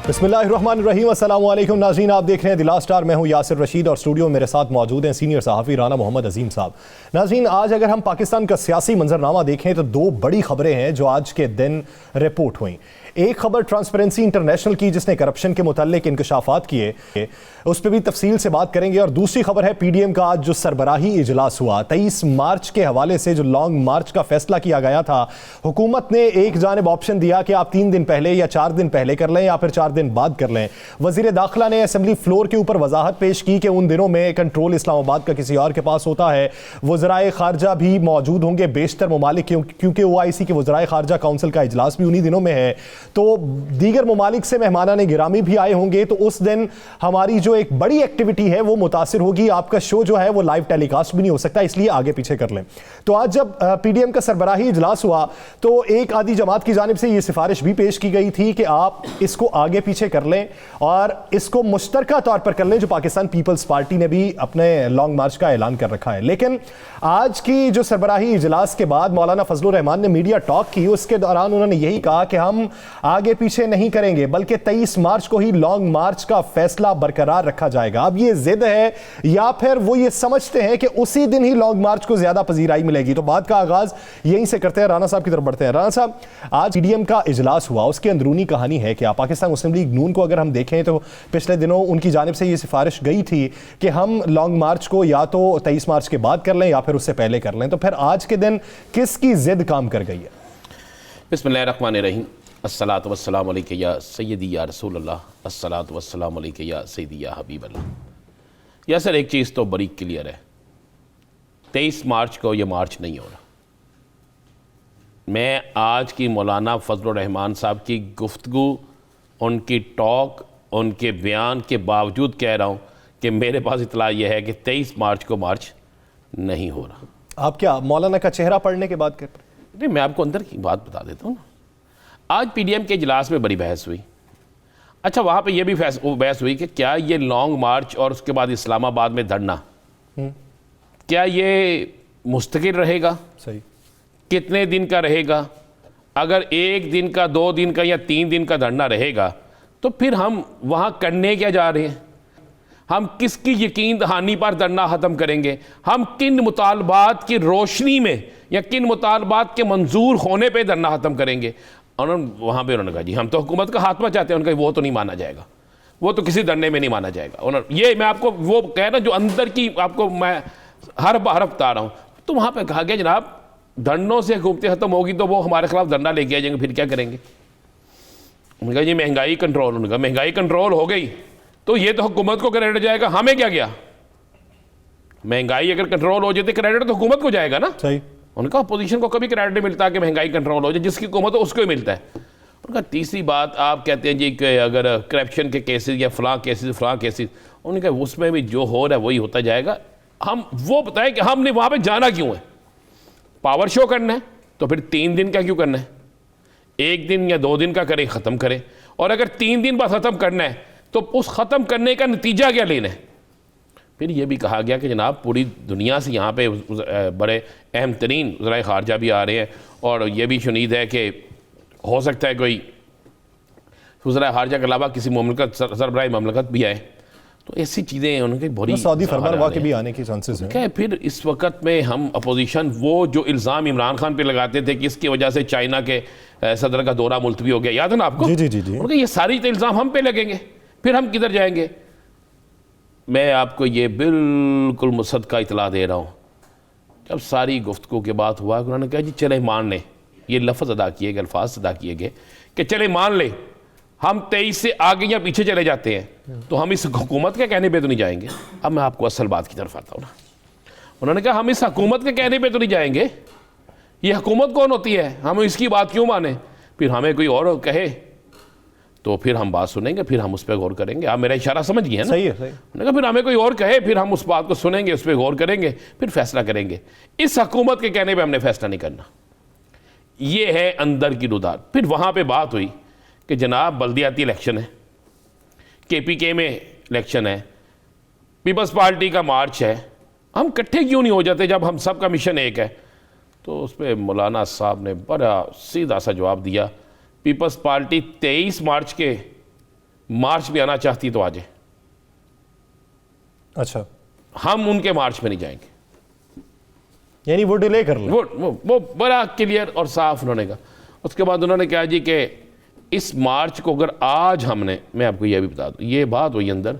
बिस्मिल्लाहिर्रहमानिर्रहीम, अस्सलाम वालेकुम नाज़रीन, आप देख रहे हैं द लास्ट स्टार। मैं हूं यासिर रशीद और स्टूडियो में मेरे साथ मौजूद हैं सीनियर सहाफ़ी राना मोहम्मद अजीम साहब। नाज़रीन, आज अगर हम पाकिस्तान का सियासी मंजरनामा देखें तो दो बड़ी खबरें हैं जो आज के दिन रिपोर्ट हुई। एक खबर ट्रांसपेरेंसी इंटरनेशनल की जिसने करप्शन के मुताल्लिक इंकशाफात किए, उस पर भी तफसील से बात करेंगे। और दूसरी खबर है पीडीएम का आज जो सरबराही इजलास हुआ 23 मार्च के हवाले से जो लॉन्ग मार्च का फैसला किया गया था, हुकूमत ने एक जानिब ऑप्शन दिया कि आप 3 दिन पहले या 4 दिन पहले कर लें या फिर 4 दिन बाद कर लें। वजीर दाखिला ने असेंबली फ्लोर के ऊपर वजाहत पेश की कि उन दिनों में कंट्रोल इस्लामाबाद का किसी और के पास होता है। वज़राए खारजा भी मौजूद होंगे बेशतर ममालिक, क्योंकि OIC के वज़राए खारजा काउंसिल का इजलास भी उन्हीं दिनों में है, तो दीगर ममालिक से मेहमानाने गिरामी भी आए होंगे। तो उस दिन हमारी जो एक बड़ी एक्टिविटी है वो मुतासिर होगी। आपका शो जो है वो लाइव टेलीकास्ट भी नहीं हो सकता, इसलिए आगे पीछे कर लें। तो आज जब पीडीएम का सरबराही इजलास हुआ तो एक आधी जमात की जानिब से ये सिफारिश भी पेश की गई थी कि आप इसको आगे पीछे कर लें और इसको मुश्तरका तौर पर कर लें, जो पाकिस्तान पीपल्स पार्टी ने भी अपने लॉन्ग मार्च का ऐलान कर रखा है। लेकिन आज की जो सरबराही इजलास के बाद मौलाना फजलुर रहमान ने मीडिया टॉक की, उसके दौरान उन्होंने यही कहा कि हम आगे पीछे नहीं करेंगे बल्कि 23 मार्च को ही लॉन्ग मार्च का फैसला बरकरार रखा जाएगा। अब ये जिद है या फिर वो ये समझते हैं कि उसी दिन ही लॉन्ग मार्च को ज्यादा पजीराई मिलेगी। तो बात का आगाज यहीं से करते हैं, राना साहब की तरफ बढ़ते हैं। राना साहब, आज पीडीएम का इजलास हुआ, उसकी अंदरूनी कहानी है क्या? पाकिस्तान मुस्लिम लीग नून को अगर हम देखें तो पिछले दिनों उनकी जानिब से ये सिफारिश गई थी कि हम लॉन्ग मार्च को या तो 23 मार्च के बाद कर लें या फिर उससे पहले कर लें। तो फिर आज के दिन किसकी जिद काम कर गई है? बिस्मिल्लाहिर्रहमानिर्रहीम, अस्सलातु वस्सलामु अलैका या सय्यदी या रसूल अल्लाह, अस्सलातु वस्सलामु अलैका या सय्यदी या हबीब अल्लाह। या सर, एक चीज़ तो बड़ी क्लियर है, 23 मार्च को ये मार्च नहीं हो रहा। मैं आज की मौलाना फजलुर रहमान साहब की गुफ्तगू, उनकी टॉक, उनके बयान के बावजूद कह रहा हूँ कि मेरे पास इतला यह है कि 23 मार्च को मार्च नहीं हो रहा। आप क्या मौलाना का चेहरा पढ़ने के बाद कहते? नहीं, मैं आपको अंदर की बात बता देता हूँ ना। आज पीडीएम के इजलास में बड़ी बहस हुई। अच्छा, वहाँ पे ये भी बहस हुई कि क्या ये लॉन्ग मार्च और उसके बाद इस्लामाबाद में धरना, क्या ये मुस्तकिल रहेगा? सही। कितने दिन का रहेगा? अगर 1 दिन का, 2 दिन का या 3 दिन का धरना रहेगा तो फिर हम वहाँ करने क्या जा रहे हैं? हम किसकी यकीन दहानी पर धरना ख़त्म करेंगे? हम किन मुतालबात की रोशनी में या किन मुतालबात के मंजूर होने पे धरना ख़त्म करेंगे? उन्होंने वहाँ पे उन्होंने कहा जी हम तो हुकूमत का हाथमा चाहते हैं। उनका वो तो नहीं माना जाएगा, वो तो किसी धरने में नहीं माना जाएगा। उन्होंने ये, मैं आपको वो कह रहा जो अंदर की आपको मैं हरफ हरफ बता रहा हूँ। तो वहाँ पे कहा गया जनाब धरनों से हुकूमतें ख़त्म होगी तो वो हमारे खिलाफ धरना लेके आ जाएंगे, फिर क्या करेंगे? उन्होंने कहा जी महंगाई कंट्रोल। उन्होंने कहा महंगाई कंट्रोल हो गई तो ये तो हुकूमत को क्रेडिट जाएगा, हमें क्या गया? महंगाई अगर कंट्रोल हो जाती क्रेडिट तो हुकूमत को जाएगा ना। सही। उनका अपोजिशन को कभी क्रेडिट नहीं मिलता कि महंगाई कंट्रोल हो जाए, जिसकी हुकूमत हो उसको ही मिलता है। उनका तीसरी बात, आप कहते हैं जी कि अगर करप्शन के केसेस या फलां केसेस, उन्होंने कहा उसमें भी जो हो रहा है वही होता जाएगा। हम वो बताएं कि हमने वहाँ पे जाना क्यों है? पावर शो करना है तो फिर 3 दिन का क्यों करना है? 1 दिन या 2 दिन का करें, ख़त्म करें। और अगर 3 दिन बाद ख़त्म करना है तो उस ख़त्म करने का नतीजा क्या लेना है? फिर ये भी कहा गया कि जनाब पूरी दुनिया से यहाँ पे बड़े अहम तरीन वज़राए ख़ारजा भी आ रहे हैं और ये भी शुनीद है कि हो सकता है कोई वज़राए ख़ारजा के अलावा किसी मुमलकत सरबराह मुमलकत भी आए। तो ऐसी चीज़ें उनकी बड़ी सऊदी फरमान के भी आने की चांसेस हैं। क्या फिर इस वक्त में हम अपोजिशन वो जो इल्ज़ाम इमरान खान पे लगाते थे कि इसकी वजह से चाइना के सदर का दौरा मुलतवी हो गया, याद है ना आपको? जी जी जी। उनके ये सारी तो इल्ज़ाम हम पे लगेंगे, फिर हम किधर जाएंगे? मैं आपको ये बिल्कुल मुसद्दक़ा इतला दे रहा हूँ, जब सारी गुफ्तगू के बाद हुआ उन्होंने कहा जी चले मान लें, ये लफ्ज़ अदा किए गए, अल्फाज अदा किए गए कि चले मान लें हम 23 से आगे या पीछे चले जाते हैं तो हम इस हुकूमत के कहने पे तो नहीं जाएंगे। अब मैं आपको असल बात की तरफ आता हूँ ना। उन्होंने कहा हम इस हुकूमत के कहने पे तो नहीं जाएंगे, ये हुकूमत कौन होती है, हम इसकी बात क्यों माने? फिर हमें कोई और कहे तो फिर हम बात सुनेंगे, फिर हम उस पर गौर करेंगे। आप मेरा इशारा समझ गए ना? सही है, सही। उन्होंने कहा फिर हमें कोई और कहे, फिर हम उस बात को सुनेंगे, उस पर गौर करेंगे, फिर फैसला करेंगे। इस हुकूमत के कहने पे हमने फैसला नहीं करना। ये है अंदर की रुदार। फिर वहाँ पे बात हुई कि जनाब बल्दियाती इलेक्शन है, KPK में इलेक्शन है, पीपल्स पार्टी का मार्च है, हम इकट्ठे क्यों नहीं हो जाते जब हम सब का मिशन एक है? तो उस पर मौलाना साहब ने बड़ा सीधा सा जवाब दिया, पीपल्स पार्टी 23 मार्च के मार्च में आना चाहती तो आ जाए, अच्छा, हम उनके मार्च में नहीं जाएंगे। यानी वो डिले कर लें। वो बड़ा क्लियर और साफ उन्होंने कहा। उसके बाद उन्होंने कहा जी कि इस मार्च को अगर आज हमने, मैं आपको यह भी बता दूं, ये बात हुई अंदर,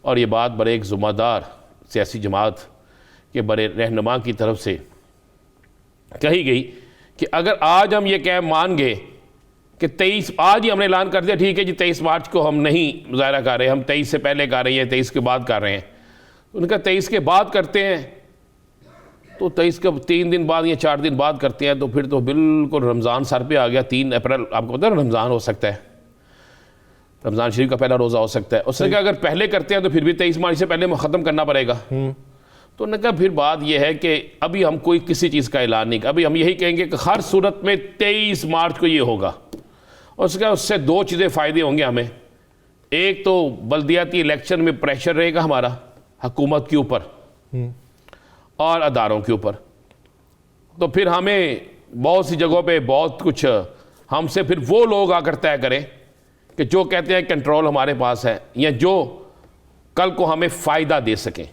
और ये बात बड़े एक ज़िम्मेदार सियासी जमात के बड़े रहनुमा की तरफ से कही गई कि अगर आज हम ये कह मान गए कि 23, आज ही हमने ऐलान कर दिया ठीक है जी 23 मार्च को हम नहीं मुजाहरा कर रहे, हम 23 से पहले कर रहे हैं, 23 के बाद कर रहे हैं, उनका 23 के बाद करते हैं तो 23 के 3 दिन बाद या 4 दिन बाद करते हैं तो फिर तो बिल्कुल रमज़ान सर पे आ गया। 3 अप्रैल आपको पता है रमज़ान हो सकता है, रमज़ान शरीफ का पहला रोज़ा हो सकता है। उसने कहा अगर पहले करते हैं तो फिर भी 23 मार्च से पहले ख़त्म करना पड़ेगा। तो उन्होंने कहा फिर बात यह है कि अभी हम कोई किसी चीज़ का ऐलान नहीं, अभी हम यही कहेंगे कि हर सूरत में 23 मार्च को ये होगा। और उससे 2 चीज़ें फ़ायदे होंगे हमें। एक तो बल्दियाती इलेक्शन में प्रेशर रहेगा हमारा हुकूमत के ऊपर और अदारों के ऊपर, तो फिर हमें बहुत सी जगहों पे बहुत कुछ हमसे फिर वो लोग आकर तय करें कि जो कहते हैं कंट्रोल हमारे पास है, या जो कल को हमें फ़ायदा दे सकें,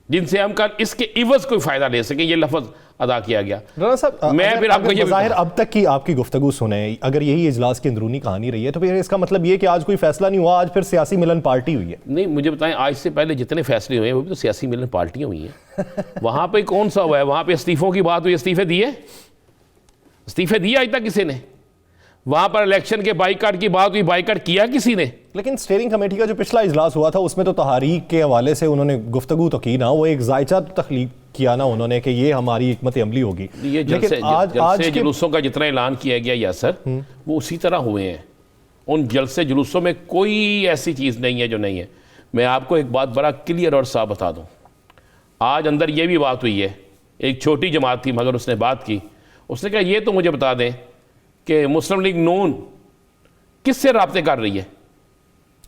जिनसे हम कल इसके इवज़ कोई फ़ायदा ले सकें। ये लफ्ज़ अदा किया गया। राना साहब, मैं फिर आपको ये ज़ाहिर अब तक की आपकी गुफ्तगू सुने, अगर यही इजलास की अंदरूनी कहानी रही है तो फिर इसका मतलब ये कि आज कोई फैसला नहीं हुआ, आज फिर सियासी मिलन पार्टी हुई है। नहीं, मुझे बताएं आज से पहले जितने फैसले हुए हैं वो भी तो सियासी मिलन पार्टियां हुई हैं। वहाँ पे कौन सा हुआ है? वहाँ पे इस्तीफ़ों की बात हुई, इस्तीफ़े दिए? इस्तीफ़े दिए आज तक किसी ने? वहाँ पर इलेक्शन के बाइकाट की बात हुई, बाइकाट किया किसी ने? लेकिन स्टीयरिंग कमेटी का जो पिछला इजलास हुआ था उसमें तो तहरीक के हवाले से उन्होंने गुफ्तगू तो की ना, वो एक जायचा तो तख्लीक किया ना उन्होंने कि ये हमारी हिकमत अमली होगी। ये लेकिन आज जुलूसों का जितना ऐलान किया गया यासर, वो उसी तरह हुए हैं। उन जलसे जुलूसों में कोई ऐसी चीज़ नहीं है जो नहीं है। मैं आपको एक बात बड़ा क्लियर और साफ बता दूँ, आज अंदर ये भी बात हुई है, एक छोटी जमात थी मगर उसने बात की, उसने कहा ये तो मुझे बता दें कि मुस्लिम लीग नून किससे राब्ते कर रही है?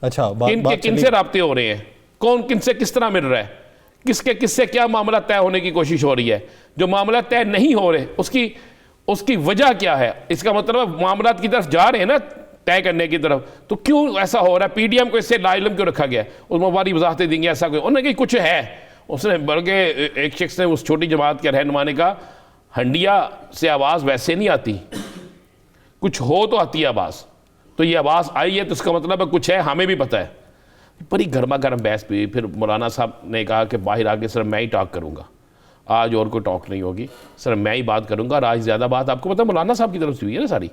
अच्छा, किनसे राब्ते हो रहे हैं? कौन किनसे किस तरह मिल रहा है? किसके किससे क्या मामला तय होने की कोशिश हो रही है? जो मामला तय नहीं हो रहे उसकी वजह क्या है? इसका मतलब मामला की तरफ जा रहे हैं ना, तय करने की तरफ, तो क्यों ऐसा हो रहा है? पीडीएम को इससे लाइलम क्यों रखा गया? उसमें हमारी वजाहतें देंगे ऐसा कोई? उन्होंने कहा कुछ है। उसने बल्कि एक शख्स ने, उस छोटी जमात के रहनुमा ने कहा हंडिया से आवाज़ वैसे नहीं आती, कुछ हो तो आती है आवाज़, तो ये आवाज़ आई है तो इसका मतलब है कुछ है, हमें भी पता है। बड़ी गर्मा गर्म बहस भी। फिर मौलाना साहब ने कहा कि बाहर आके सर मैं ही टॉक करूँगा, आज और कोई टॉक नहीं होगी, सर मैं ही बात करूँगा, और आज ज़्यादा बात आपको पता है मौलाना साहब की तरफ से हुई है ना सारी।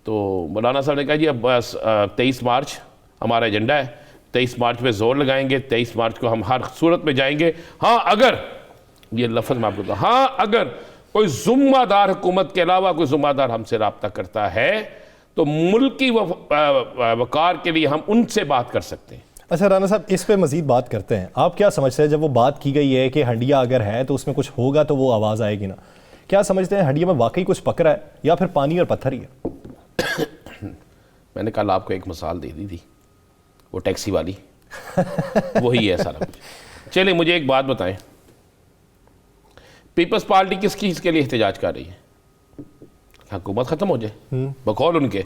तो मौलाना साहब ने कहा जी अब बस 23 मार्च हमारा एजेंडा है, 23 मार्च में ज़ोर लगाएंगे, 23 मार्च को हम हर सूरत में जाएंगे। हाँ अगर, ये लफ्ज़ मैं आपको बताऊँ, हाँ अगर कोई ज़िम्मेदार हुकूमत के अलावा कोई ज़िम्मेदार हमसे रब्ता करता है तो मुल्की वक़ार के लिए हम उनसे बात कर सकते हैं। अच्छा राना साहब, इस पे मजीद बात करते हैं। आप क्या समझते हैं, जब वो बात की गई है कि हंडिया अगर है तो उसमें कुछ होगा तो वो आवाज़ आएगी ना, क्या समझते हैं हंडिया में वाकई कुछ पकड़ा है या फिर पानी और पत्थर ही है? मैंने कल आपको एक मिसाल दे दी थी, वो टैक्सी वाली वही है सारा कुछ। चलिए मुझे एक बात बताएं, पीपल्स पार्टी किस चीज़ के लिए एहतजाज कर रही है? हुकूमत ख़त्म हो जाए बकौल उनके।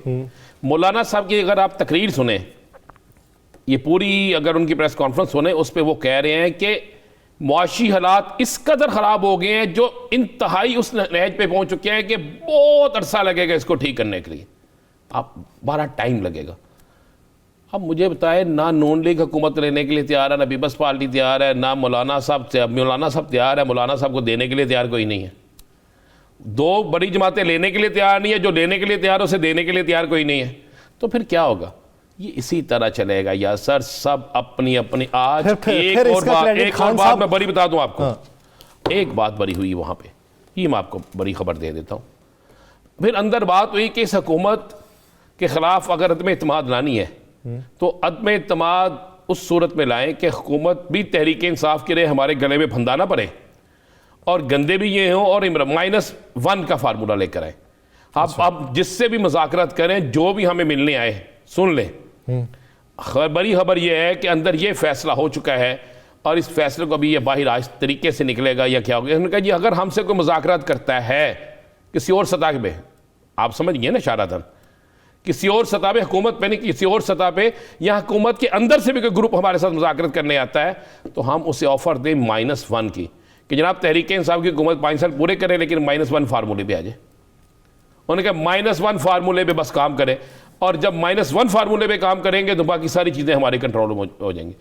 मौलाना साहब की अगर आप तकरीर सुने, ये पूरी अगर उनकी प्रेस कॉन्फ्रेंस सुने, उस पर वो कह रहे हैं कि मुआशी हालात इस कदर ख़राब हो गए हैं, जो इंतहाई उस नहज पे पहुंच चुके हैं कि बहुत अरसा लगेगा इसको ठीक करने के लिए, आप बड़ा टाइम लगेगा। अब मुझे बताएं, ना नून लीग हुकूमत लेने के लिए तैयार है, ना पीपल्स पार्टी तैयार है, ना मौलाना साहब तैयार है, मौलाना साहब को देने के लिए तैयार कोई नहीं है। 2 बड़ी जमातें लेने के लिए तैयार नहीं है, जो लेने के लिए तैयार है उसे देने के लिए तैयार कोई नहीं है। तो फिर क्या होगा? ये इसी तरह चलेगा या सर, एक और बात मैं बड़ी बता दूं आपको। हाँ। एक बात बड़ी हुई वहां पे, ये मैं आपको बड़ी खबर दे देता हूं। फिर अंदर बात हुई कि इस हुकूमत के खिलाफ अगर अदम एतमाद लानी है तो अदम एतमाद उस सूरत में लाएं कि हुकूमत भी तहरीक इंसाफ के लिए हमारे गले में फंदा ना पड़े और गंदे भी ये हों, और -1 का फार्मूला लेकर आए। आप जिससे भी मुज़ाकरात करें, जो भी हमें मिलने आए सुन लें। बड़ी खबर यह है कि अंदर ये फैसला हो चुका है और इस फैसले को अभी ये बाहर आज तरीके से निकलेगा या क्या होगा। उन्होंने कहा जी अगर हमसे कोई मुज़ाकरात करता है किसी और सतह पे, आप समझ गए ना इशारतन, किसी और सतह पे, हुकूमत पे नहीं, किसी और सतह पे, या हुकूमत के अंदर से भी कोई ग्रुप हमारे साथ मुज़ाकरत करने आता है तो हम उसे ऑफर दें -1 की, कि जनाब तहरीक इंसाफ की हुकूमत 5 साल पूरे करे लेकिन -1 फार्मूले पे आ जाए। उन्होंने कहा -1 फार्मूले पे बस काम करें, और जब -1 फार्मूले पे काम करेंगे तो बाकी सारी चीज़ें हमारे कंट्रोल में हो जाएंगी।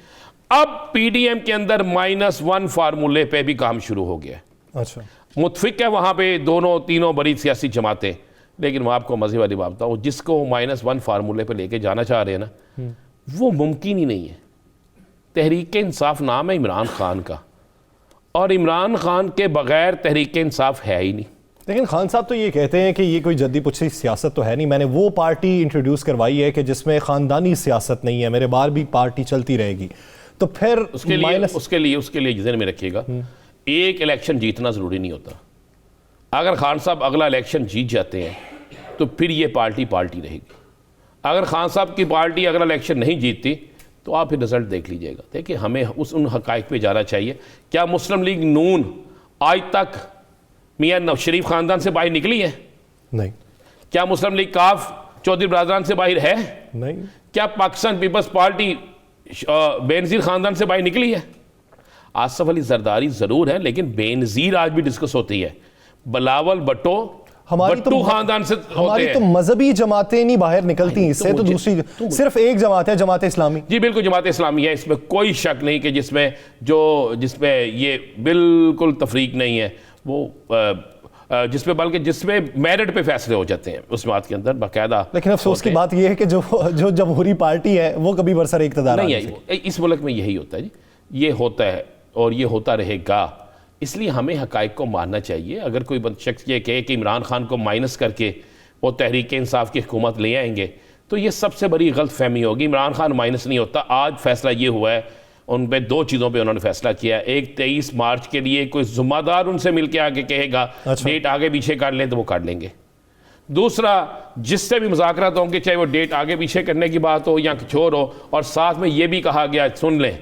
अब पीडीएम के अंदर -1 फार्मूले पे भी काम शुरू हो गया। अच्छा, मुतफिक है वहाँ पे दोनों तीनों बड़ी सियासी जमातें, लेकिन मैं आपको मज़े वाली बात बताऊँ, जिसको -1 फार्मूले पे लेके जाना चाह रहे हैं ना, वो मुमकिन ही नहीं है। तहरीक इंसाफ नाम है इमरान खान का, और इमरान खान के बगैर तहरीक इंसाफ है ही नहीं। लेकिन खान साहब तो ये कहते हैं कि ये कोई जद्दी पुच्छी सियासत तो है नहीं, मैंने वो पार्टी इंट्रोड्यूस करवाई है कि जिसमें ख़ानदानी सियासत नहीं है, मेरे बाहर भी पार्टी चलती रहेगी। तो फिर उसके लिए जहन में रखिएगा, एक इलेक्शन जीतना ज़रूरी नहीं होता। अगर खान साहब अगला इलेक्शन जीत जाते हैं तो फिर ये पार्टी रहेगी। अगर खान साहब की पार्टी अगला इलेक्शन नहीं जीतती तो आप फिर रिजल्ट देख लीजिएगा। देखिए, हमें उन हक़ाइक़ पे जाना चाहिए। क्या मुस्लिम लीग नून आज तक मियाँ नवाज शरीफ ख़ानदान से बाहर निकली है? नहीं। क्या मुस्लिम लीग काफ चौधरी बरादरान से बाहर है? नहीं। क्या पाकिस्तान पीपल्स पार्टी बेनज़ीर ख़ानदान से बाहर निकली है? आसिफ अली जरदारी ज़रूर है, लेकिन बेनज़ीर आज भी डिस्कस होती है। बिलावल भुट्टो भट्टू खानदान से हमारी तो मजहबी जमातें नहीं बाहर निकलती इससे, तो दूसरी सिर्फ एक जमात है, जमात इस्लामी। जी बिल्कुल, जमात इस्लामी है, इसमें कोई शक नहीं कि जिसमें ये बिल्कुल तफरीक नहीं है, वो जिसमें मेरिट पे फैसले हो जाते हैं उस बात के अंदर बाकायदा। लेकिन अफसोस की बात यह है कि जो जमहूरी पार्टी है वो कभी बरसर इक़्तिदार नहीं है। इस मुल्क में यही होता है जी, ये होता है और ये होता रहेगा। इसलिए हमें हक़ाइक़ को मानना चाहिए। अगर कोई शख्स ये कहे कि इमरान खान को माइनस करके वो तहरीक इंसाफ की हुकूमत ले आएंगे तो ये सबसे बड़ी गलत फहमी होगी। इमरान खान माइनस नहीं होता। आज फैसला ये हुआ है, उन पे 2 चीज़ों पे उन्होंने फैसला किया। एक 23 मार्च के लिए कोई ज़िम्मेदार उनसे मिल के आके कहेगा डेट आगे पीछे कर लें तो वो कर लेंगे। दूसरा, जिससे भी मुज़ाकरात होंगे, चाहे वो डेट आगे पीछे करने की बात हो या कुछ और हो, और साथ में ये भी कहा गया, सुन लें,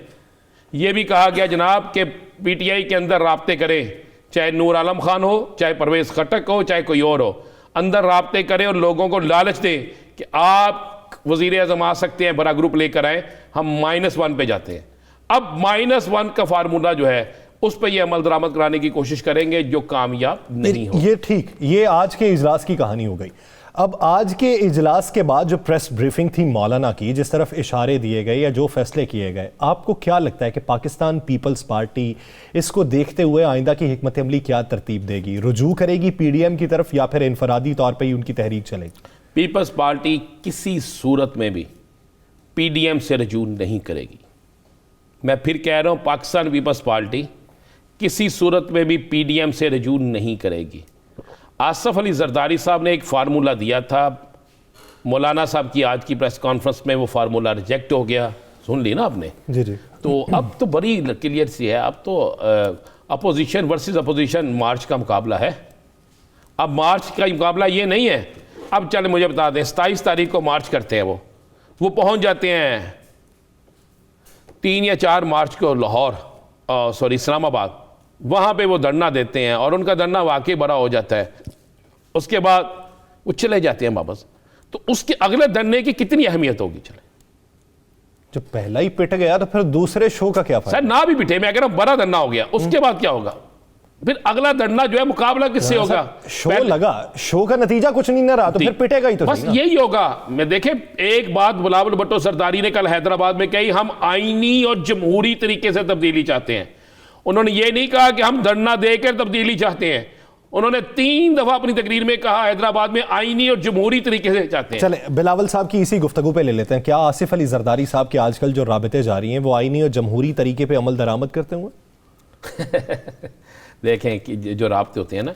ये भी कहा गया जनाब कि पीटीआई के अंदर राब्ते करें, चाहे नूर आलम खान हो, चाहे परवेज़ खटक हो, चाहे कोई और हो, अंदर राब्ते करें और लोगों को लालच दें कि आप वज़ीर आज़म आ सकते हैं, बड़ा ग्रुप लेकर आए, हम -1 पे जाते हैं। अब -1 का फार्मूला जो है उस पर ये अमल दरामद कराने की कोशिश करेंगे जो कामयाब नहीं हो। ये ठीक, ये आज के इजलास की कहानी हो गई। अब आज के इजलास के बाद जो प्रेस ब्रीफिंग थी मौलाना की, जिस तरफ इशारे दिए गए या जो फैसले किए गए, आपको क्या लगता है कि पाकिस्तान पीपल्स पार्टी इसको देखते हुए आइंदा की हिकमत अमली क्या तरतीब देगी? रुजू करेगी पीडीएम की तरफ या फिर इनफरादी तौर पर ही उनकी तहरीक चलेगी? पीपल्स पार्टी किसी सूरत में भी पीडीएम से रुजू नहीं करेगी। मैं फिर कह रहा हूँ, पाकिस्तान पीपल्स पार्टी किसी सूरत में भी पीडीएम से रुजू नहीं करेगी। आसिफ अली जरदारी साहब ने एक फार्मूला दिया था, मौलाना साहब की आज की प्रेस कॉन्फ्रेंस में वो फार्मूला रिजेक्ट हो गया, सुन ली ना आपने? जी जी। तो अब तो बड़ी क्लियर सी है, अब तो अपोजिशन वर्सेस अपोजिशन मार्च का मुकाबला है। अब मार्च का मुकाबला ये नहीं है। अब चले मुझे बता दें, 27 तारीख को मार्च करते हैं, वो पहुंच जाते हैं 3 या 4 मार्च को लाहौर इस्लामाबाद, वहाँ पे वो धरना देते हैं और उनका धरना वाकई बड़ा हो जाता है। उसके बाद वो चले जाते हैं वापस। तो उसके अगले धरने की कितनी अहमियत होगी? चले, जब पहला ही पिट गया तो फिर दूसरे शो का क्या फायदा? सर ना भी पिटे, मैं कह रहा हूं बड़ा धरना हो गया, उसके बाद क्या होगा? फिर अगला धरना जो है मुकाबला किससे होगा? शो लगा, शो का नतीजा कुछ नहीं ना रहा तो फिर पिटेगा ही तो बस यही होगा। मैं देखे एक बात बिलावल भुट्टो सरदारी ने कल हैदराबाद में कही, हम आईनी और जमहूरी तरीके से तब्दीली चाहते हैं। उन्होंने ये नहीं कहा कि हम धरना देकर तब्दीली चाहते हैं। उन्होंने 3 दफा अपनी तकरीर में कहा हैदराबाद में आईनी और जमहूरी तरीके से चाहते हैं। चले बिलावल साहब की इसी गुफ्तगू पे ले लेते हैं। क्या आसिफ अली जरदारी साहब के आजकल जो राबते जारी हैं वो आईनी और जमहूरी तरीके पे अमल दरामद करते हुए? देखें कि जो राब्ते होते हैं ना,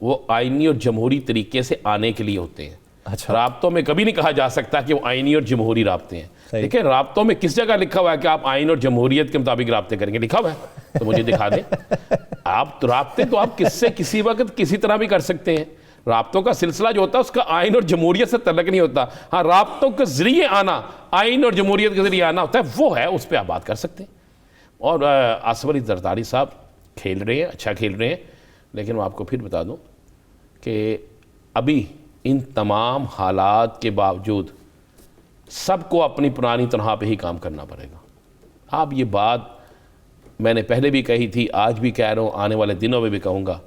वो आईनी और जमहूरी तरीके से आने के लिए होते हैं। अच्छा, राब्तों में कभी नहीं कहा जा सकता कि वो आईनी और जमहूरी राब्ते हैं। देखिए, राब्तों में किस जगह लिखा हुआ है कि आप आईन और जमहूरियत के मुताबिक राब्ते करेंगे? लिखा हुआ है तो मुझे दिखा दें। आप तो राब्ते तो आप किससे किसी वक्त किसी तरह भी कर सकते हैं। राब्तों का सिलसिला जो होता है उसका आइन और जमहूरियत से तल्लक नहीं होता। हाँ, राब्तों के जरिए आना, आइन और जमहूरियत के जरिए आना होता है, वो है, उस पर आप बात कर सकते हैं। और आसिफ अली जरदारी साहब खेल रहे हैं, अच्छा खेल रहे हैं, लेकिन मैं आपको फिर बता दूं कि अभी इन तमाम हालात के बावजूद सबको अपनी पुरानी तनख्वाह पे ही काम करना पड़ेगा। आप ये बात मैंने पहले भी कही थी, आज भी कह रहा हूँ, आने वाले दिनों में भी कहूँगा।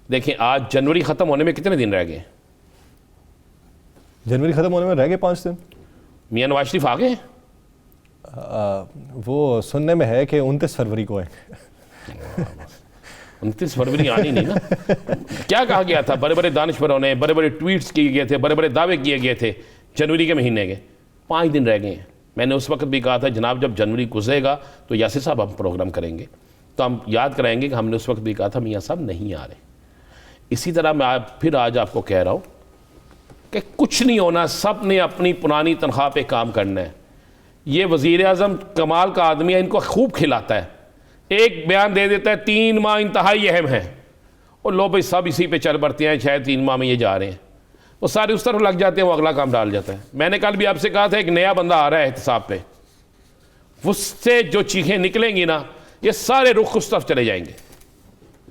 देखें, आज जनवरी ख़त्म होने में कितने दिन रह गए? जनवरी ख़त्म होने में रह गए 5 दिन। मियां नवाज शरीफ आ गए? वो सुनने में है कि 29 फरवरी को है। 29 फरवरी आनी नहीं ना। क्या कहा गया था? बड़े बड़े दानिशवरों ने बड़े बड़े ट्वीट्स किए गए थे, बड़े बड़े दावे किए गए थे जनवरी के महीने के। 5 दिन रह गए हैं। मैंने उस वक्त भी कहा था जनाब जब जनवरी गुजरेगा तो यासिर साहब हम प्रोग्राम करेंगे, तो हम याद कराएंगे कि हमने उस वक्त भी कहा था मियाँ साहब नहीं आ रहे। इसी तरह मैं फिर आज आपको कह रहा हूँ कि कुछ नहीं होना, सब ने अपनी पुरानी तनख्वाह पे काम करना है। ये वज़ीर आज़म कमाल का आदमी है, इनको खूब खिलाता है। एक बयान दे देता है 3 माह इंतहाई अहम है, और लो भाई सब इसी पे चल पड़ते हैं, शायद 3 माह में ये जा रहे हैं, वो सारे उस तरफ लग जाते हैं, वो अगला काम डाल जाता है। मैंने कल भी आपसे कहा था एक नया बंदा आ रहा है एहतसाब पे, उससे जो चीखें निकलेंगी ना, ये सारे रुख उस तरफ चले जाएंगे,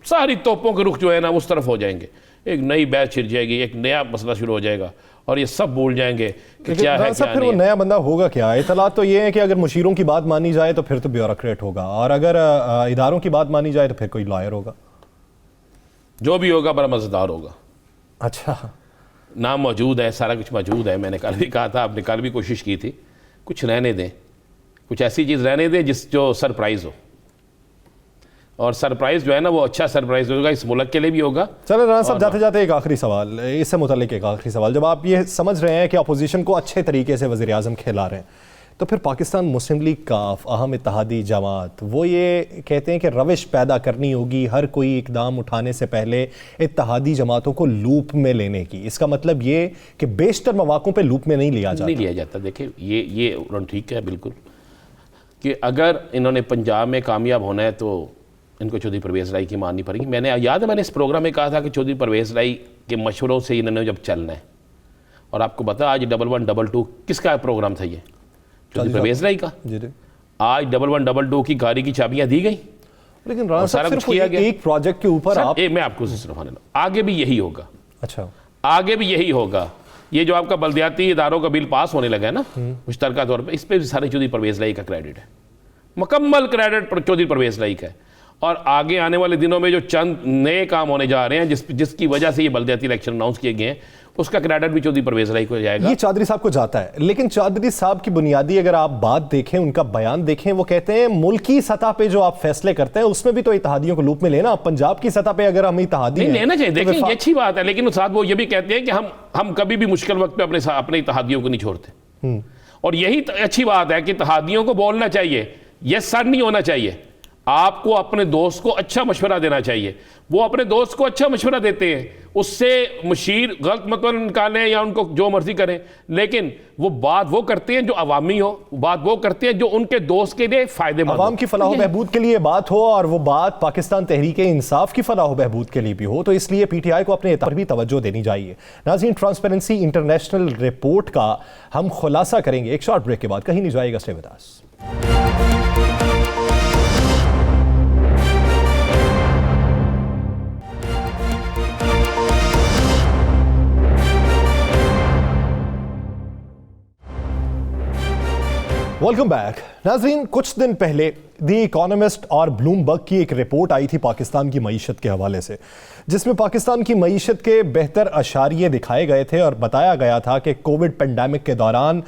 सारी तोपों के रुख जो है ना उस तरफ हो जाएंगे। एक नई बैच छिड़ जाएगी, एक नया मसला शुरू हो जाएगा, और ये सब भूल जाएंगे कि क्या है क्या फिर वो नया बंदा होगा क्या? इतलात तो ये है कि अगर मुशीरों की बात मानी जाए तो फिर तो ब्यूरोक्रेट होगा, और अगर इदारों की बात मानी जाए तो फिर कोई लॉयर होगा। जो भी होगा बड़ा मज़ेदार होगा। अच्छा, नाम मौजूद है, सारा कुछ मौजूद है। मैंने कल भी कहा था, आपने कल भी कोशिश की थी, कुछ रहने दें, कुछ ऐसी चीज़ रहने दें जो सरप्राइज़ हो, और सरप्राइज़ जो है ना वो अच्छा सरप्राइज़ होगा, इस मुल्क के लिए भी होगा। चलो राना साहब, जाते जाते एक आखिरी सवाल, इससे मुतालिक एक आखिरी सवाल। जब आप ये समझ रहे हैं कि अपोजिशन को अच्छे तरीके से वज़ीर आज़म खिला रहे हैं, तो फिर पाकिस्तान मुस्लिम लीग काफ, अहम इत्तेहादी जमात, वो ये कहते हैं कि रविश पैदा करनी होगी हर कोई इकदाम उठाने से पहले इत्तेहादी जमातों को लूप में लेने की। इसका मतलब ये कि बेशतर मौक़ों पे लूप में नहीं लिया जाता। देखिए ये ठीक है बिल्कुल, कि अगर इन्होंने पंजाब में कामयाब होना है तो इनको चौधरी परवेज़ लाई की माननी पड़ेगी। मैंने याद है मैंने इस प्रोग्राम में कहा था कि चौधरी परवेज़ लाई के मशवरों से इन्होंने जब चलना है, और आपको पता आज 1122 किसका प्रोग्राम था? ये चौधरी परवेज़ लाई का। आज 1122 की गाड़ी की चाबियां दी गई, लेकिन राना साहब सिर्फ किया गया एक प्रोजेक्ट के ऊपर। आप मैं आपको सिर्फ आगे भी यही होगा। अच्छा, आगे भी यही होगा। ये जो आपका बल्दियाती इदारों का बिल पास होने लगा है ना मुश्तरका तौर पर, इस पर भी सारे चौधरी परवेज़ लाई का क्रेडिट है, मुकम्मल क्रेडिट चौधरी परवेज़ लाई का है। और आगे आने वाले दिनों में जो चंद नए काम होने जा रहे हैं जिसकी वजह से ये बल्दियाती इलेक्शन अनाउंस किए गए हैं, उसका क्रेडिट भी चौधरी परवेज़ लाई को जाएगा। ये चौधरी साहब को जाता है, लेकिन चौधरी साहब की बुनियादी अगर आप बात देखें, उनका बयान देखें, वो कहते हैं मुल्की सतह पे जो आप फैसले करते हैं उसमें भी तो इत्तेहादियों को लूप में लेना। पंजाब की सतह पे अगर हम इत्तेहादी नहीं लेना चाहिए, देखिए ये अच्छी बात है, लेकिन साथ वो ये भी कहते हैं कि हम कभी भी मुश्किल वक्त पे अपने इत्तेहादियों को नहीं छोड़ते। और यही अच्छी बात है कि इत्तेहादियों को बोलना चाहिए, यस सर नहीं होना चाहिए। आपको अपने दोस्त को अच्छा मशवरा देना चाहिए, वो अपने दोस्त को अच्छा मशवरा देते हैं, उससे मुशीर गलत मतलब निकालें या उनको जो मर्जी करें, लेकिन वो बात वो करते हैं जो अवामी हो, बात वो करते हैं जो उनके दोस्त के लिए फायदेमंद हो, अवाम की फलाह बहबूद के लिए बात हो, और वो बात पाकिस्तान तहरीक इंसाफ की फलाह बहबूद के लिए भी हो। तो इसलिए पीटीआई को अपने पर भी तवज्जो देनी चाहिए। नाज़रीन, ट्रांसपेरेंसी इंटरनेशनल रिपोर्ट का हम खुलासा करेंगे एक शॉर्ट ब्रेक के बाद। कहीं नहीं जाएगा, stay with us. Welcome back. नाज़रीन, कुछ दिन पहले द इकोनॉमिस्ट और ब्लूमबर्ग की एक रिपोर्ट आई थी पाकिस्तान की मईशत के हवाले से, जिसमें पाकिस्तान की मईशत के बेहतर अशारिये दिखाए गए थे और बताया गया था कि कोविड पेंडेमिक के दौरान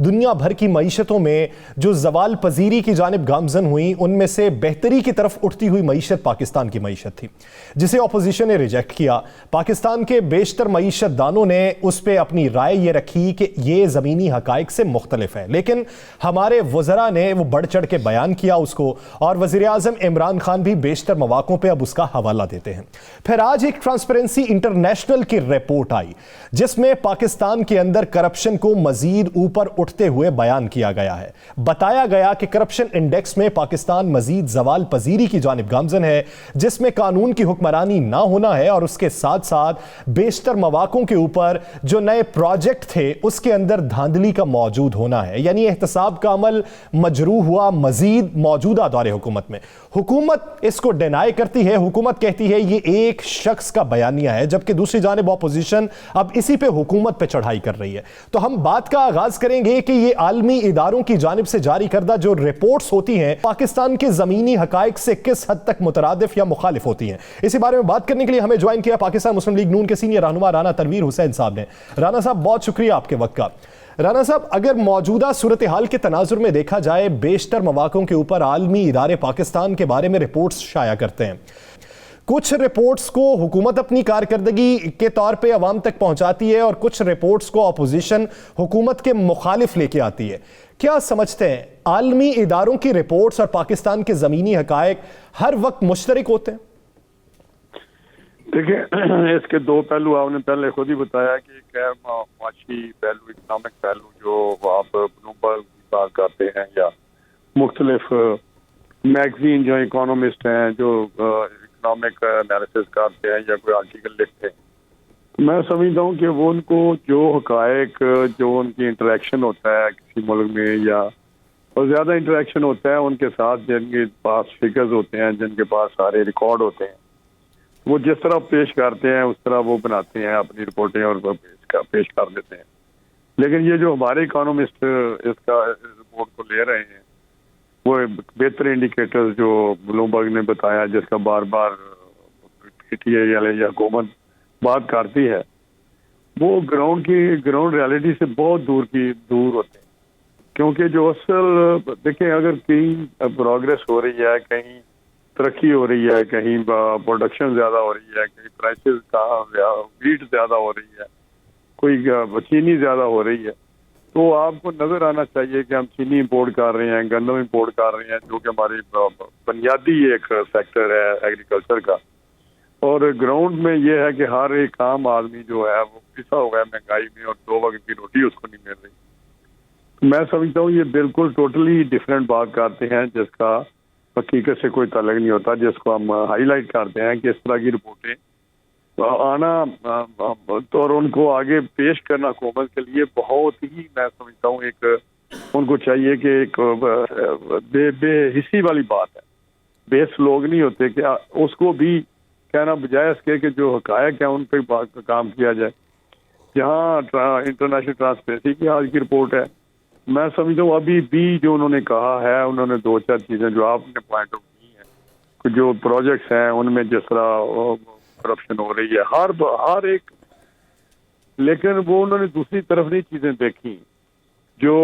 दुनिया भर की मईशतों में जो जवाल पजीरी की जानिब गामजन हुई, उनमें से बेहतरी की तरफ उठती हुई मईशत पाकिस्तान की मईशत थी, जिसे अपोजिशन ने रिजेक्ट किया। पाकिस्तान के बेशतर मईशत दानों ने उस पर अपनी राय ये रखी कि ये ज़मीनी हकाइक से मुख्तलिफ है, लेकिन हमारे वज़रा ने वो बढ़ चढ़ के बयान किया उसको, और वज़ीर आज़म इमरान खान भी बेशतर मौक़ों पे अब उसका हवाला देते हैं। फिर आज एक ट्रांसपेरेंसी इंटरनेशनल की रिपोर्ट आई, जिसमें पाकिस्तान के अंदर करप्शन को मजीद ऊपर उठते हुए बयान किया गया है। बताया गया कि करप्शन इंडेक्स में पाकिस्तान मजीद जवाल पजीरी की जानिब गामजन है, जिसमें कानून की हुक्मरानी ना होना है, और उसके साथ साथ बेशतर मौक़ों के ऊपर जो नए प्रोजेक्ट थे उसके अंदर धांधली का मौजूद होना है। यानी एहतसाब का अमल मजरू हुआ, मजीद मौजूदा दौरे हुकूमत में। हुकूमत इसको डिनाई करती है, हुकूमत कहती है ये एक शख्स का बयानिया है, जबकि दूसरी जानिब ऑपोजिशन अब इसी पे हुकूमत पे चढ़ाई कर रही है। तो हम बात का आगाज करेंगे कि ये आलमी इदारों की जानिब से जारी करदा जो रिपोर्ट्स होती हैं पाकिस्तान के जमीनी हकायक से किस हद तक मुतरादिफ या मुखालिफ होती हैं। इसी बारे में बात करने के लिए हमें ज्वाइन किया पाकिस्तान मुस्लिम लीग नून के सीनियर रहनुमा राना तनवीर हुसैन साहब ने। राना साहब बहुत शुक्रिया आपके वक्त का। राना साहब, अगर मौजूदा सूरत हाल के तनाजुर में देखा जाए, बेशतर मवाकों के ऊपर आलमी इदारे पाकिस्तान के बारे में रिपोर्ट्स शाया करते हैं। कुछ रिपोर्ट्स को हुकूमत अपनी कारकर्दगी के तौर पे अवाम तक पहुंचाती है और कुछ रिपोर्ट्स को अपोजिशन हुकूमत के मुखालिफ लेके आती है। क्या समझते हैं, आलमी इदारों की रिपोर्ट्स और पाकिस्तान के ज़मीनी हकायक हर वक्त मुश्तरक होते हैं? देखिए, इसके दो पहलू आपने पहले खुद ही बताया कि एक है माशी पहलू, इकनॉमिक पहलू, जो आप ब्लूमबर्ग की बात करते हैं या मुख्तलिफ मैगजीन जो इकोनॉमिस्ट हैं जो इकोनॉमिक एनालिसिस करते हैं या कोई आर्टिकल लिखते हैं। मैं समझता हूँ कि वो उनको जो हकायक, जो उनकी इंटरेक्शन होता है किसी मुल्क में, या और ज़्यादा इंटरेक्शन होता है उनके साथ, जिनके पास फिगर्स होते हैं, जिनके पास सारे रिकॉर्ड होते हैं, वो जिस तरह पेश करते हैं उस तरह वो बनाते हैं अपनी रिपोर्टें और पेश कर देते हैं। लेकिन ये जो हमारे इकोनॉमिस्ट इसका रिपोर्ट को ले रहे हैं, वो बेहतर इंडिकेटर्स जो ब्लूमबर्ग ने बताया, जिसका बार बार PTI या हुकूमत बात करती है, वो ग्राउंड रियलिटी से बहुत दूर होते हैं। क्योंकि जो असल देखें, अगर कहीं प्रोग्रेस हो रही है, कहीं तरक्की हो रही है, कहीं प्रोडक्शन ज़्यादा हो रही है, कहीं प्राइसेस का वीट ज़्यादा हो रही है, कोई चीनी ज़्यादा हो रही है, तो आपको नज़र आना चाहिए कि हम चीनी इंपोर्ट कर रहे हैं, गंदम इंपोर्ट कर रहे हैं, जो कि हमारी बुनियादी एक सेक्टर है एग्रीकल्चर का। और ग्राउंड में ये है कि हर एक आम आदमी जो है वो पिसा हुआ है महंगाई में और 2 वक्त की रोटी उसको नहीं मिल रही। मैं समझता हूँ ये बिल्कुल टोटली डिफरेंट बात करते हैं, जिसका हकीकत से कोई ताल्लुक नहीं होता, जिसको हम हाईलाइट करते हैं कि इस तरह की रिपोर्टें आना तो और उनको आगे पेश करना हुकूमत के लिए बहुत ही, मैं समझता हूँ एक उनको चाहिए कि एक बेहिस्सी वाली बात है। बेस लोग नहीं होते कि उसको भी कहना बजाय इसके कि जो हकायक है उन पर काम किया जाए। जहाँ इंटरनेशनल ट्रांसपेरेंसी की आज की रिपोर्ट है, मैं समझता हूँ अभी भी जो उन्होंने कहा है, उन्होंने 2-4 चीज़ें जो आपने पॉइंट आउट की हैं, जो प्रोजेक्ट्स हैं उनमें जिस तरह करप्शन हो रही है हर एक, लेकिन वो उन्होंने दूसरी तरफ नहीं चीज़ें देखी। जो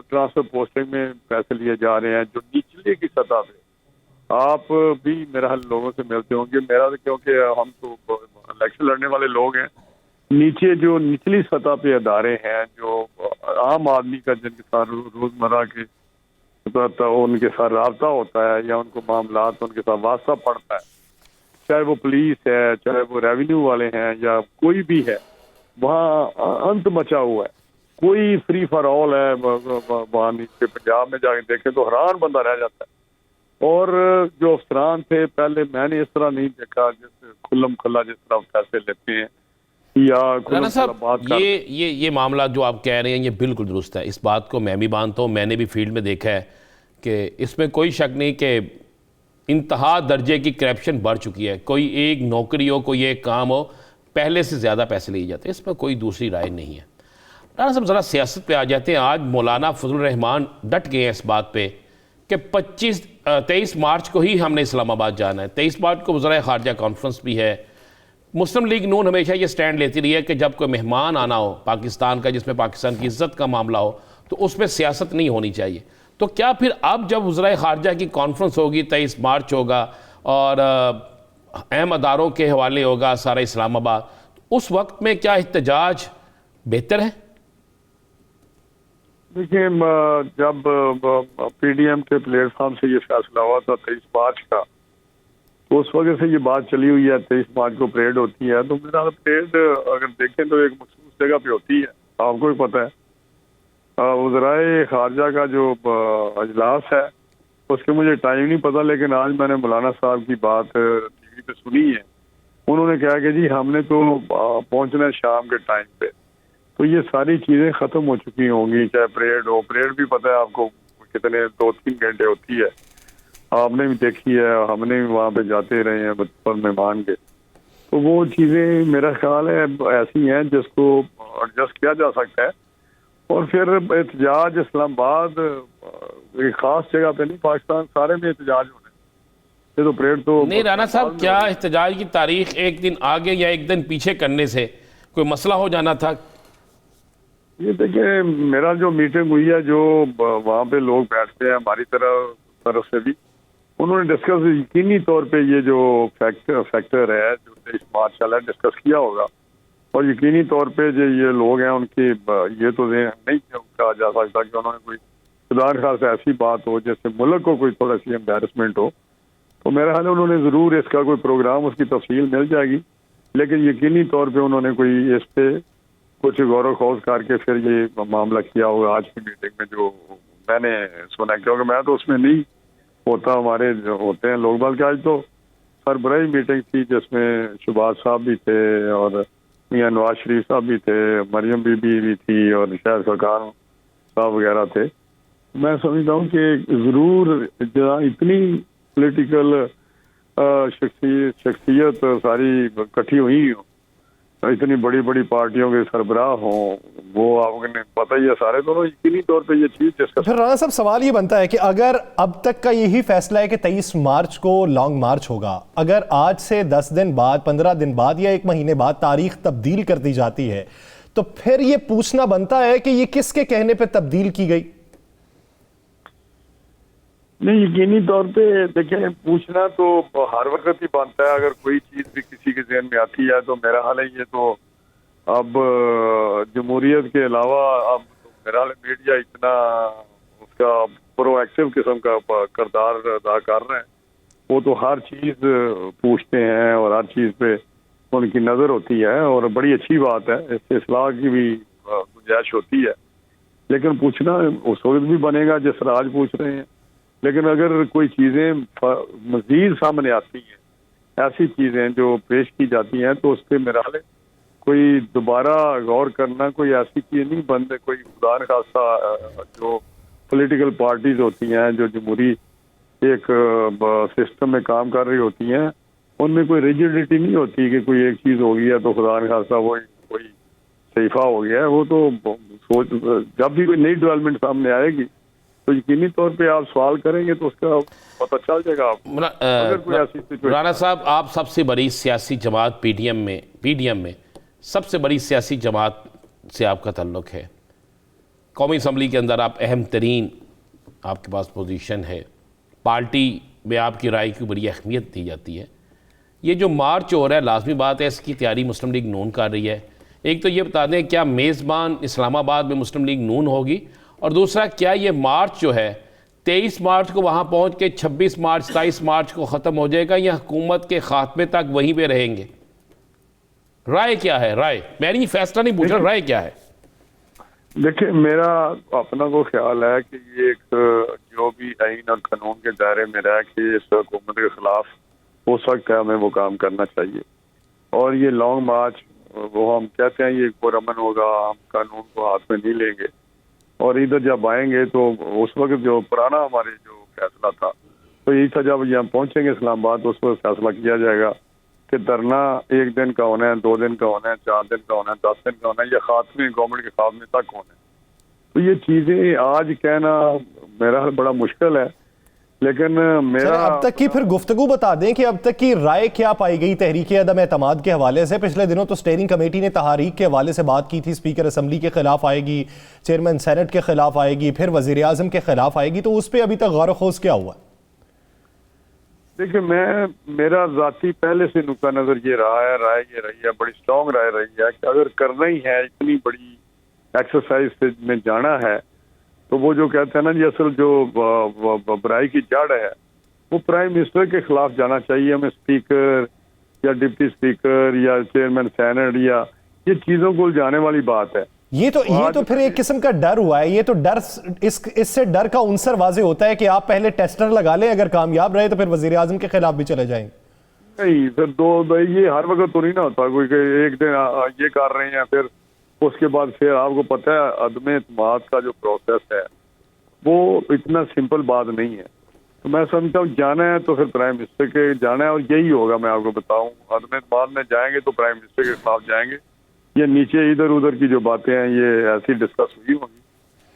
ट्रांसफर पोस्टिंग में पैसे लिए जा रहे हैं, जो निचले की सतह पे, आप भी मेरा हल लोगों से मिलते होंगे, मेरा तो क्योंकि हम तो इलेक्शन लड़ने वाले लोग हैं, नीचे जो निचली सतह पे अदारे हैं, जो आम आदमी का जिनके साथ रोजमर्रा के उनके साथ राब्ता होता है या उनको मामला उनके साथ वास्ता पड़ता है, चाहे वो पुलिस है, चाहे वो रेवेन्यू वाले हैं या कोई भी है, वहाँ अंत मचा हुआ है। कोई फ्री फॉर ऑल है वहाँ नीचे पंजाब में जाके देखें तो हैरान बंदा रह जाता है। और जो अफसरान थे पहले, मैंने इस तरह नहीं देखा जिस खुल्लम खुल्ला जिस तरह फैसले लेते हैं या राना साहब, ये मामला जो आप कह रहे हैं ये बिल्कुल दुरुस्त है। इस बात को मैं भी मानता हूँ, मैंने भी फील्ड में देखा है कि इसमें कोई शक नहीं कि इंतहा दर्जे की करप्शन बढ़ चुकी है। कोई एक नौकरी हो, कोई एक काम हो, पहले से ज़्यादा पैसे लिए जाते हैं, इसमें कोई दूसरी राय नहीं है। राना साहब, ज़रा सियासत पे आ जाते हैं। आज मौलाना फजल रहमान डट गए हैं इस बात पे कि 23 मार्च को ही हमने इस्लामाबाद जाना है। 23 मार्च को वज़ीर ख़ारजा कॉन्फ्रेंस भी है। मुस्लिम लीग नून हमेशा ये स्टैंड लेती रही है कि जब कोई मेहमान आना हो पाकिस्तान का, जिसमें पाकिस्तान की इज़्ज़त का मामला हो, तो उसमें सियासत नहीं होनी चाहिए। तो क्या फिर अब जब वज़ीर ख़ारजा की कॉन्फ्रेंस होगी, 23 मार्च होगा और अहम अदारों के हवाले होगा सारा इस्लामाबाद, तो उस वक्त में क्या एहतजाज बेहतर है? देखिए, जब PDM के प्लेटफॉर्म से ये फैसला हुआ था 23 मार्च का, तो उस वजह से ये बात चली हुई है। 23 मार्च को परेड होती है, तो मेरा परेड अगर देखें तो एक मखसूस जगह पे होती है, आपको भी पता है। वज़ीर ख़ारजा का जो अजलास है उसके मुझे टाइम नहीं पता, लेकिन आज मैंने मौलाना साहब की बात TV पे सुनी है। उन्होंने कहा कि जी हमने तो पहुंचना है शाम के टाइम पे, तो ये सारी चीज़ें ख़त्म हो चुकी होंगी, चाहे परेड हो। परेड भी पता है आपको कितने 2-3 घंटे होती है, आपने भी देखी है, हमने भी वहाँ पे जाते रहे हैं बचपन में मान के। तो वो चीज़ें मेरा ख्याल है ऐसी हैं जिसको एडजस्ट किया जा सकता है। और फिर एहतजाज इस्लामाबाद एक खास जगह पे नहीं, पाकिस्तान सारे में एहतजाज होने, ये तो परेड तो नहीं राना साहब, क्या एहतजाज की तारीख एक दिन आगे या एक दिन पीछे करने से कोई मसला हो जाना था? ये देखिए, मेरा जो मीटिंग हुई है, जो वहाँ पे लोग बैठते हैं हमारी तरफ से भी, उन्होंने डिस्कस यकीनी तौर पे ये जो फैक्टर है जो 23 मार्च चला है डिस्कस किया होगा। और यकीनी तौर पे जो ये लोग हैं उनकी ये तो नहीं कहा जा सकता कि उन्होंने कोई खुदा खास ऐसी बात हो जिससे मुल्क को कोई थोड़ा सी एम्बेरसमेंट हो। तो मेरा ख्याल है उन्होंने ज़रूर इसका कोई प्रोग्राम, उसकी तफसील मिल जाएगी, लेकिन यकीनी तौर पे उन्होंने कोई इस पे कुछ गौर खोज करके फिर ये मामला किया होगा आज की मीटिंग में, जो मैंने सुना। क्योंकि मैं तो उसमें नहीं होता, हमारे जो होते हैं लोग, बल्कि आज तो सरबराही मीटिंग थी जिसमें शहबाज साहब भी थे और मियां नवाज शरीफ साहब भी थे, मरियम बीबी भी थी और शायद सरकार साहब वगैरह थे। मैं समझता हूँ कि ज़रूर जहाँ इतनी पॉलिटिकल शख्सियत सारी इकट्ठी हुई हो, इतनी बड़ी बड़ी पार्टियों के सरबराह हों, वो आपको पता ही है सारे, दोनों यकीनी तौर पे ये चीज़ डिस्कस। फिर राणा साहब सवाल ये बनता है कि अगर अब तक का यही फैसला है कि 23 मार्च को लॉन्ग मार्च होगा, अगर आज से 10 दिन बाद, 15 दिन बाद या 1 महीने बाद तारीख तब्दील कर दी जाती है, तो फिर ये पूछना बनता है कि ये किसके कहने पे तब्दील की गई? नहीं, यकीनी तौर पे देखें, पूछना तो हर वक्त ही बनता है। अगर कोई चीज़ भी किसी के जहन में आती है तो मेरा हाल है ये तो अब जमहूरियत के अलावा अब मेरा हाल मीडिया इतना उसका प्रोएक्टिव किस्म का किरदार अदा कर रहे हैं। वो तो हर चीज़ पूछते हैं और हर चीज़ पे उनकी नज़र होती है और बड़ी अच्छी बात है, इससे इस्लाह की भी गुंजाइश होती है। लेकिन पूछना उस वक्त भी बनेगा जिस तरह आज पूछ रहे हैं। लेकिन अगर कोई चीज़ें मज़ीद सामने आती हैं, ऐसी चीज़ें जो पेश की जाती हैं, तो उस पर मेरा ख्याल है कोई दोबारा गौर करना, कोई ऐसी चीज़ नहीं बंद, कोई खुदा न खास्ता जो पॉलिटिकल पार्टीज होती हैं जो जमहूरी एक सिस्टम में काम कर रही होती हैं, उनमें कोई रिजिडिटी नहीं होती कि कोई एक चीज़ हो गया तो खुदा न खास्ता वो कोई सहीफा हो गया है। वो तो सोच, जब भी कोई नई डेवलपमेंट सामने आएगी तो यकीनी तौर पे आप सवाल करेंगे तो उसका पता चल जाएगा आपको। अगर कोई ऐसी सिचुएशन। राणा साहब, आप सबसे बड़ी सियासी जमात पीडीएम में सबसे बड़ी सियासी जमात से आपका ताल्लुक है, कौमी असम्बली के अंदर आप अहम तरीन, आपके पास पोजीशन है, पार्टी में आपकी राय की बड़ी अहमियत दी जाती है। ये जो मार्च हो रहा है, लाजमी बात है इसकी तैयारी मुस्लिम लीग नून कर रही है। एक तो ये बता दें, क्या मेज़बान इस्लामाबाद में मुस्लिम लीग नून होगी, और दूसरा क्या ये मार्च जो है 23 मार्च को वहाँ पहुँच के 26 मार्च 27 मार्च को ख़त्म हो जाएगा या हुकूमत के खात्मे तक वहीं पे रहेंगे? राय क्या है? राय, मैं नहीं फैसला नहीं पूछ रहा, राय क्या है? देखिए, मेरा अपना को ख्याल है कि ये एक जो भी आइन और कानून के दायरे में रह के इस हुकूमत के खिलाफ हो सकता है हमें वो काम करना चाहिए। और ये लॉन्ग मार्च, वो हम कहते हैं ये पुरअमन होगा, हम कानून को हाथ में नहीं लेंगे और इधर जब आएंगे तो उस वक्त जो पुराना हमारे जो फैसला था तो यही था, जब यहाँ पहुंचेंगे इस्लामाबाद तो उस वक्त फैसला किया जाएगा कि धरना 1 दिन का होना है, 2 दिन का होना है, 4 दिन का होना है, 10 दिन का होना है, या खात्मे गवर्नमेंट के खात्मे तक होना है। तो ये चीज़ें आज कहना मेरा बड़ा मुश्किल है। लेकिन मेरा अब तक की फिर गुफ्तगू बता दें कि अब तक की राय क्या पाई गई तहरीक अदम एतमाद के हवाले से? पिछले दिनों तो स्टेयरिंग कमेटी ने तहरीक के हवाले से बात की थी, स्पीकर असम्बली के खिलाफ आएगी, चेयरमैन सेनेट के खिलाफ आएगी, फिर वजीर आजम के खिलाफ आएगी, तो उस पर अभी तक गौर खोज क्या हुआ? देखिए, मेरा जाती पहले से नुक्ता नजर ये रहा है, राय ये रही है, बड़ी स्ट्रॉन्ग राय रही है कि अगर करना ही है, इतनी बड़ी एक्सरसाइज में जाना है, तो वो जो कहते हैं ना जी, असल जो बुराई की जड़ है वो प्राइम मिनिस्टर के खिलाफ जाना चाहिए। हमें स्पीकर या डिप्टी स्पीकर या चेयरमैन सेनेट या ये चीज़ों को उलझाने वाली बात है। ये तो फिर एक किस्म का डर हुआ है। ये तो डर, इससे डर का उनसर वाजे होता है कि आप पहले टेस्टर लगा लें, अगर कामयाब रहे तो फिर वजीर आजम के खिलाफ भी चले जाएंगे। नहीं फिर ये हर वक्त तो नहीं ना होता, कोई एक दिन ये कर रहे हैं फिर उसके बाद फिर आपको पता है अदम एतमाद का जो प्रोसेस है वो इतना सिंपल बात नहीं है। तो मैं समझता हूँ जाना है तो फिर प्राइम मिनिस्टर के जाना है, और यही होगा। मैं आपको बताऊं, अदम एतमाद में जाएंगे तो प्राइम मिनिस्टर के खिलाफ जाएंगे। ये नीचे इधर उधर की जो बातें हैं ये ऐसी डिस्कस हुई होंगी,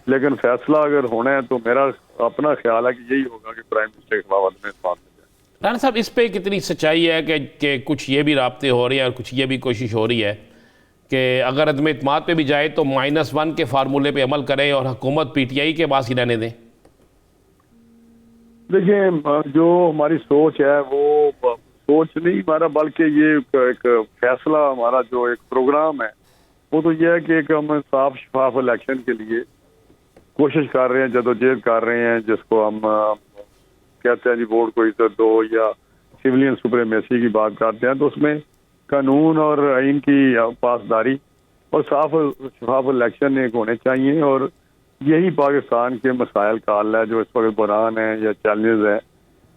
लेकिन फैसला अगर होना है तो मेरा अपना ख्याल है कि यही होगा कि प्राइम मिनिस्टर के खिलाफ अदम एतमाद में जाए। राना साहब, इस पे कितनी सच्चाई है कि कुछ ये भी राब्ते हो रही है और कुछ ये भी कोशिश हो रही है कि अगर अदम एतमाद पे भी जाए तो -1 के फार्मूले पे अमल करें और हुकूमत PTI के पास ही रहने दें? देखिए, जो हमारी सोच है वो सोच नहीं हमारा, बल्कि ये एक फैसला हमारा, जो एक प्रोग्राम है वो तो ये है कि एक हम साफ शफाफ इलेक्शन के लिए कोशिश कर रहे हैं, जदोजहद कर रहे हैं, जिसको हम कहते हैं जी वोट को इज्जत दो या सिविलियन सुप्रीमेसी की बात करते हैं। तो उसमें कानून और आइन की पासदारी और साफ शफाफ इलेक्शन एक होने चाहिए, और यही पाकिस्तान के मसाइल का हल है। जो इस वक्त बुरान है या चैलेंजेस है,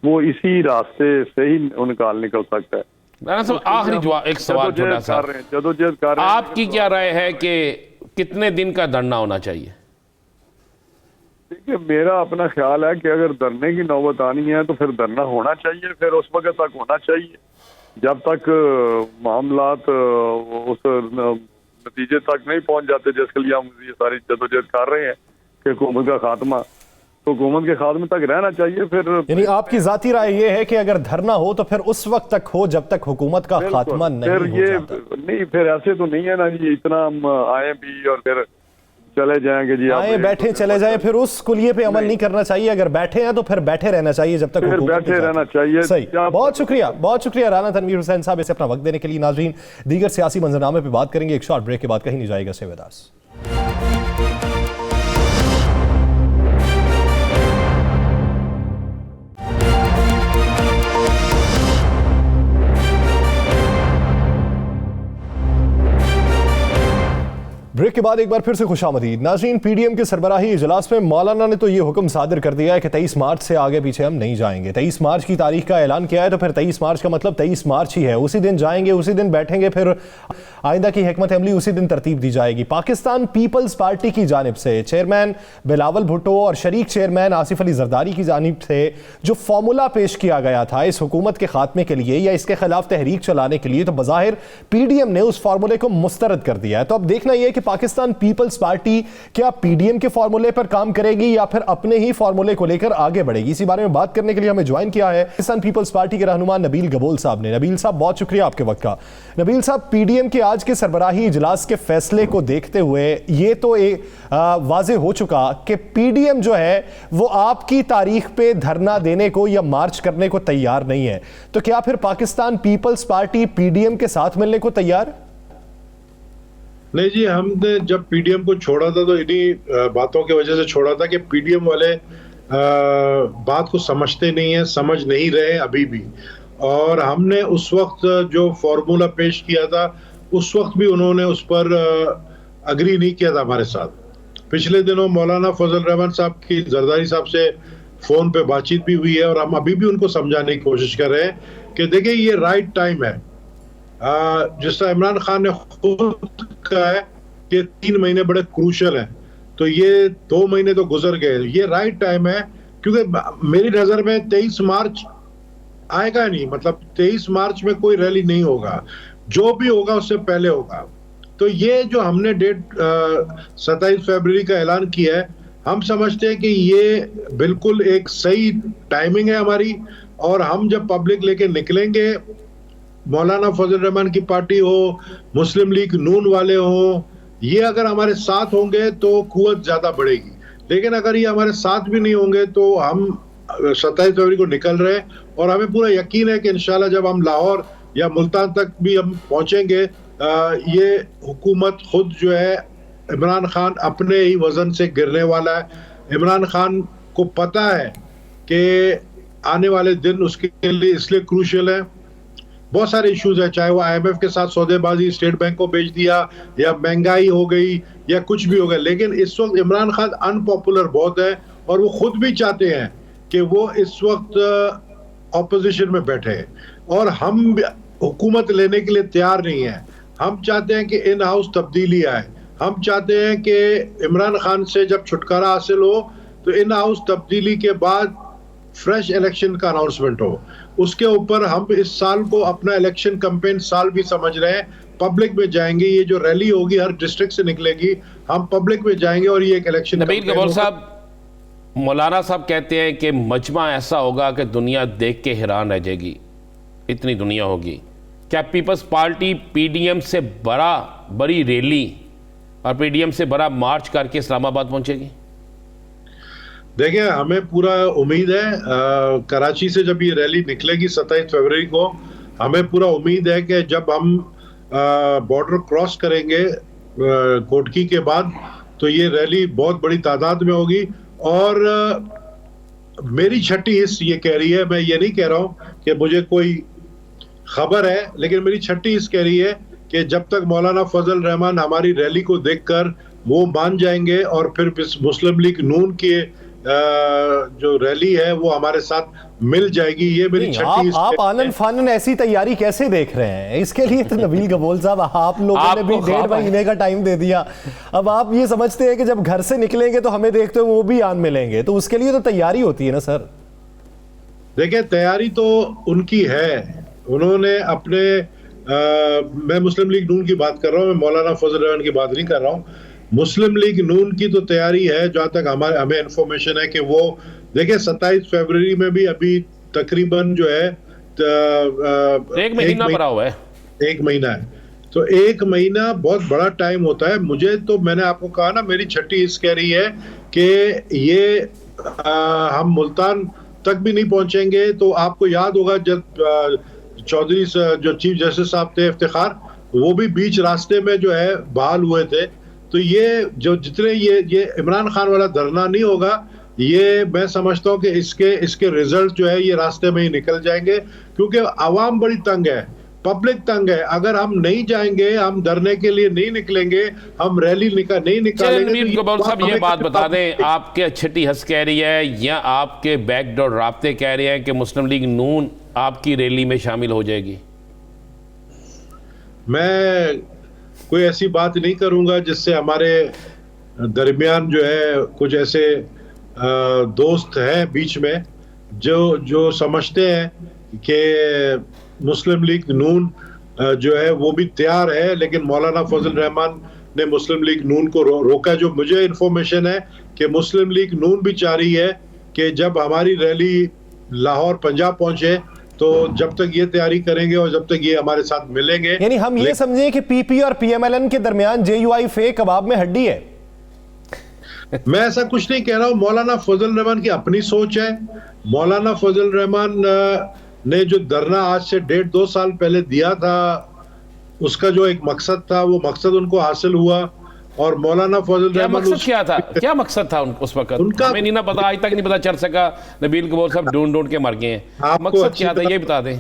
वो इसी रास्ते से ही उनका हल निकल सकता है। राना साहब, आखिरी जवाब, एक सवाल छोटा सा, जदोजहद कर रहे हैं। आपकी क्या राय है कि कितने दिन का धरना होना चाहिए? देखिए, मेरा अपना ख्याल है कि अगर धरने की नौबत आनी है तो फिर धरना होना चाहिए, फिर उस वक्त तक होना चाहिए जब तक मामलात उस नतीजे तक नहीं पहुंच जाते जिसके लिए हम ये सारी जदोजहद कर रहे हैं कि हुकूमत का खात्मा। तो हुकूमत के खात्मे तक रहना चाहिए। फिर यानी आपकी जाती राय ये है कि अगर धरना हो तो फिर उस वक्त तक हो जब तक हुकूमत का खात्मा नहीं फिर हो ये जाता। नहीं, फिर ऐसे तो नहीं है ना जी, इतना हम आए भी और फिर चले जाएंगे जी, आए बैठे चले जाए, फिर उस कुलिये पे अमल नहीं करना चाहिए। अगर बैठे हैं तो फिर बैठे रहना चाहिए जब तक फिर बैठे रहना चाहिए। सही, बहुत शुक्रिया राना तनवीर हुसैन साहब, इसे अपना वक्त देने के लिए। नाजरीन, दीगर सियासी मंजरनामे पे बात करेंगे एक शॉर्ट ब्रेक के बाद, कहीं नहीं जाएगा। Stay with us. ब्रेक के बाद एक बार फिर से खुशामदीद। नाज़रीन, PDM के सरबराही इजलास में मौलाना ने तो ये हुक्म सादिर कर दिया है कि 23 मार्च से आगे पीछे हम नहीं जाएंगे। 23 मार्च की तारीख का ऐलान किया है तो फिर 23 मार्च का मतलब 23 मार्च ही है। उसी दिन जाएंगे, उसी दिन बैठेंगे, फिर आइंदा की हिकमत अमली उसी दिन तरतीब दी जाएगी। पाकिस्तान पीपल्स पार्टी की जानिब से चेयरमैन बिलावल भुट्टो और शरीक चेयरमैन आसिफ अली जरदारी की जानिब से जो फॉर्मूला पेश किया गया था इस हुकूमत के खात्मे के लिए या इसके खिलाफ तहरीक चलाने के लिए, तो बज़ाहिर PDM ने उस फार्मूले को मुस्तरद कर दिया है। तो अब देखना यह कि पाकिस्तान पीपल्स पार्टी क्या PDM के फार्मूले पर काम करेगी या फिर अपने ही फार्मूले को लेकर आगे बढ़ेगी। इसी बारे में बात करने के लिए हमें ज्वाइन किया है पाकिस्तान पीपल्स पार्टी के रहनुमा नबील गबोल साहब ने। नबील साहब, बहुत शुक्रिया आपके वक्त का। नबील साहब, PDM के आज के सरबराही इजलास के फैसले को देखते हुए ये तो वाज़ेह हो चुका कि PDM जो है वो आपकी तारीख पे धरना देने को या मार्च करने को तैयार नहीं है, तो क्या फिर पाकिस्तान पीपल्स पार्टी PDM के साथ मिलने को तैयार? नहीं जी, हमने जब PDM को छोड़ा था तो इन्हीं बातों की वजह से छोड़ा था कि PDM वाले बात को समझते नहीं है, समझ नहीं रहे अभी भी। और हमने उस वक्त जो फॉर्मूला पेश किया था उस वक्त भी उन्होंने उस पर अग्री नहीं किया था हमारे साथ। पिछले दिनों मौलाना फजल रहमान साहब की जरदारी साहब से फोन पे बातचीत भी हुई है और हम अभी भी उनको समझाने की कोशिश कर रहे हैं कि देखिए ये राइट टाइम है। जिस तरह इमरान खान ने खुद कहा है कि 3 महीने बड़े क्रूशल हैं, तो ये 2 महीने तो गुजर गए, ये राइट टाइम है। क्योंकि मेरी नजर में 23 मार्च आएगा नहीं, मतलब 23 मार्च में कोई रैली नहीं होगा, जो भी होगा उससे पहले होगा। तो ये जो हमने डेट 27 फरवरी का ऐलान किया है, हम समझते हैं कि ये बिल्कुल एक सही टाइमिंग है हमारी। और हम जब पब्लिक लेके निकलेंगे, मौलाना फजल रहमान की पार्टी हो, मुस्लिम लीग नून वाले हो, ये अगर हमारे साथ होंगे तो कुव्वत ज्यादा बढ़ेगी। लेकिन अगर ये हमारे साथ भी नहीं होंगे तो हम 27 फरवरी को निकल रहे हैं और हमें पूरा यकीन है कि इंशाल्लाह जब हम लाहौर या मुल्तान तक भी हम पहुंचेंगे, ये हुकूमत खुद जो है इमरान खान अपने ही वजन से गिरने वाला है। इमरान खान को पता है कि आने वाले दिन उसके लिए इसलिए क्रूशियल है। बहुत सारे इश्यूज है, चाहे वो IMF के साथ सौदेबाजी, स्टेट बैंक को बेच दिया, या महंगाई हो गई, या कुछ भी हो गया। लेकिन इस वक्त इमरान खान अनपॉपुलर बहुत है और वो खुद भी चाहते हैं कि वो इस वक्त ऑपोजिशन में बैठे हैं और हम हुकूमत लेने के लिए तैयार नहीं है। हम चाहते हैं कि इन हाउस तब्दीली आए। हम चाहते हैं कि इमरान खान से जब छुटकारा हासिल हो तो इन हाउस तब्दीली के बाद फ्रेश इलेक्शन का अनाउंसमेंट हो। उसके ऊपर हम इस साल को अपना इलेक्शन कैंपेन साल भी समझ रहे हैं। पब्लिक में जाएंगे, ये जो रैली होगी हर डिस्ट्रिक्ट से निकलेगी, हम पब्लिक में जाएंगे और ये एक इलेक्शन। नबील कबूल साहब, मौलाना साहब कहते हैं कि मजमा ऐसा होगा कि दुनिया देख के हैरान रह जाएगी, इतनी दुनिया होगी। क्या पीपल्स पार्टी पीडीएम से बड़ी रैली और पीडीएम से बड़ा मार्च करके इस्लामाबाद पहुंचेगी? देखिए, हमें पूरा उम्मीद है, कराची से जब ये रैली निकलेगी 27 फरवरी को, हमें पूरा उम्मीद है कि जब हम बॉर्डर क्रॉस करेंगे कोटकी के बाद, तो ये रैली बहुत बड़ी तादाद में होगी। और मेरी छठी हिस्स ये कह रही है, मैं ये नहीं कह रहा हूं कि मुझे कोई खबर है, लेकिन मेरी छठी हिस्स कह रही है कि जब तक मौलाना फजल रहमान हमारी रैली को देखकर वो मान जाएंगे और फिर मुस्लिम लीग नून के जो रैली है वो हमारे साथ मिल जाएगी। ये मेरी छठी। आप आनन फानन ऐसी तैयारी कैसे देख रहे हैं? इसके लिए तो नबील कबूल साहब आप लोगों ने भी 1.5 महीने का टाइम दे दिया। अब आप ये समझते हैं कि जब घर से निकलेंगे तो हमें देखते हुए वो भी आन मिलेंगे, तो उसके लिए तो तैयारी होती है ना सर। देखिए, तैयारी तो उनकी है, उन्होंने अपने मैं मुस्लिम लीग नून की बात कर रहा हूँ, मैं मौलाना फजल रहमान की बात नहीं कर रहा हूँ। मुस्लिम लीग नून की तो तैयारी है, जहां तक हमें इंफॉर्मेशन है कि वो देखिए 27 फरवरी में भी अभी तकरीबन जो है एक महीना पड़ा हुआ है, 1 महीना है, तो 1 महीना बहुत बड़ा टाइम होता है। मुझे तो, मैंने आपको कहा ना, मेरी छठी हिस्स कह रही है कि ये हम मुल्तान तक भी नहीं पहुंचेंगे। तो आपको याद होगा जब चौधरी जो चीफ जस्टिस साहब थे इफ्तिखार, वो भी बीच रास्ते में जो है बहाल हुए थे। तो ये जो जितने ये इमरान खान वाला धरना नहीं होगा, ये मैं समझता हूँ कि इसके रिजल्ट जो है ये रास्ते में ही निकल जाएंगे, क्योंकि आवाम बड़ी तंग है, पब्लिक तंग है। अगर हम नहीं जाएंगे, हम धरने के लिए नहीं निकलेंगे, हम रैली नहीं निकालेंगे। कबूल साहब, ये बात बता दें, आपके छठी हंस कह रही है या आपके बैकडोर राब्ते कह रहे हैं कि मुस्लिम लीग नून आपकी रैली में शामिल हो जाएगी? मैं कोई ऐसी बात नहीं करूंगा जिससे हमारे दरमियान जो है कुछ ऐसे दोस्त हैं बीच में जो समझते हैं कि मुस्लिम लीग नून जो है वो भी तैयार है, लेकिन मौलाना फजल रहमान ने मुस्लिम लीग नून को रोका। जो मुझे इन्फॉर्मेशन है कि मुस्लिम लीग नून भी चाह रही है कि जब हमारी रैली लाहौर पंजाब पहुंचे तो जब तक ये तैयारी करेंगे और जब तक ये हमारे साथ मिलेंगे। यानी हम ये समझें कि पीपी और पीएमएलएन के दरमियान जेयूआई फेक कबाब में हड्डी है? मैं ऐसा कुछ नहीं कह रहा हूं, मौलाना फजल रहमान की अपनी सोच है। मौलाना फजल रहमान ने जो धरना आज से 1.5-2 साल पहले दिया था, उसका जो एक मकसद था, वो मकसद उनको हासिल हुआ। और मौलाना फजल रहमान क्या था, क्या मकसद था उस वक्त? उनका हमें नहीं ना पता, आज तक नहीं पता चल सका। नबील कबूल साहब ढूंढ के मर गए हैं। मकसद क्या था ये बता दें।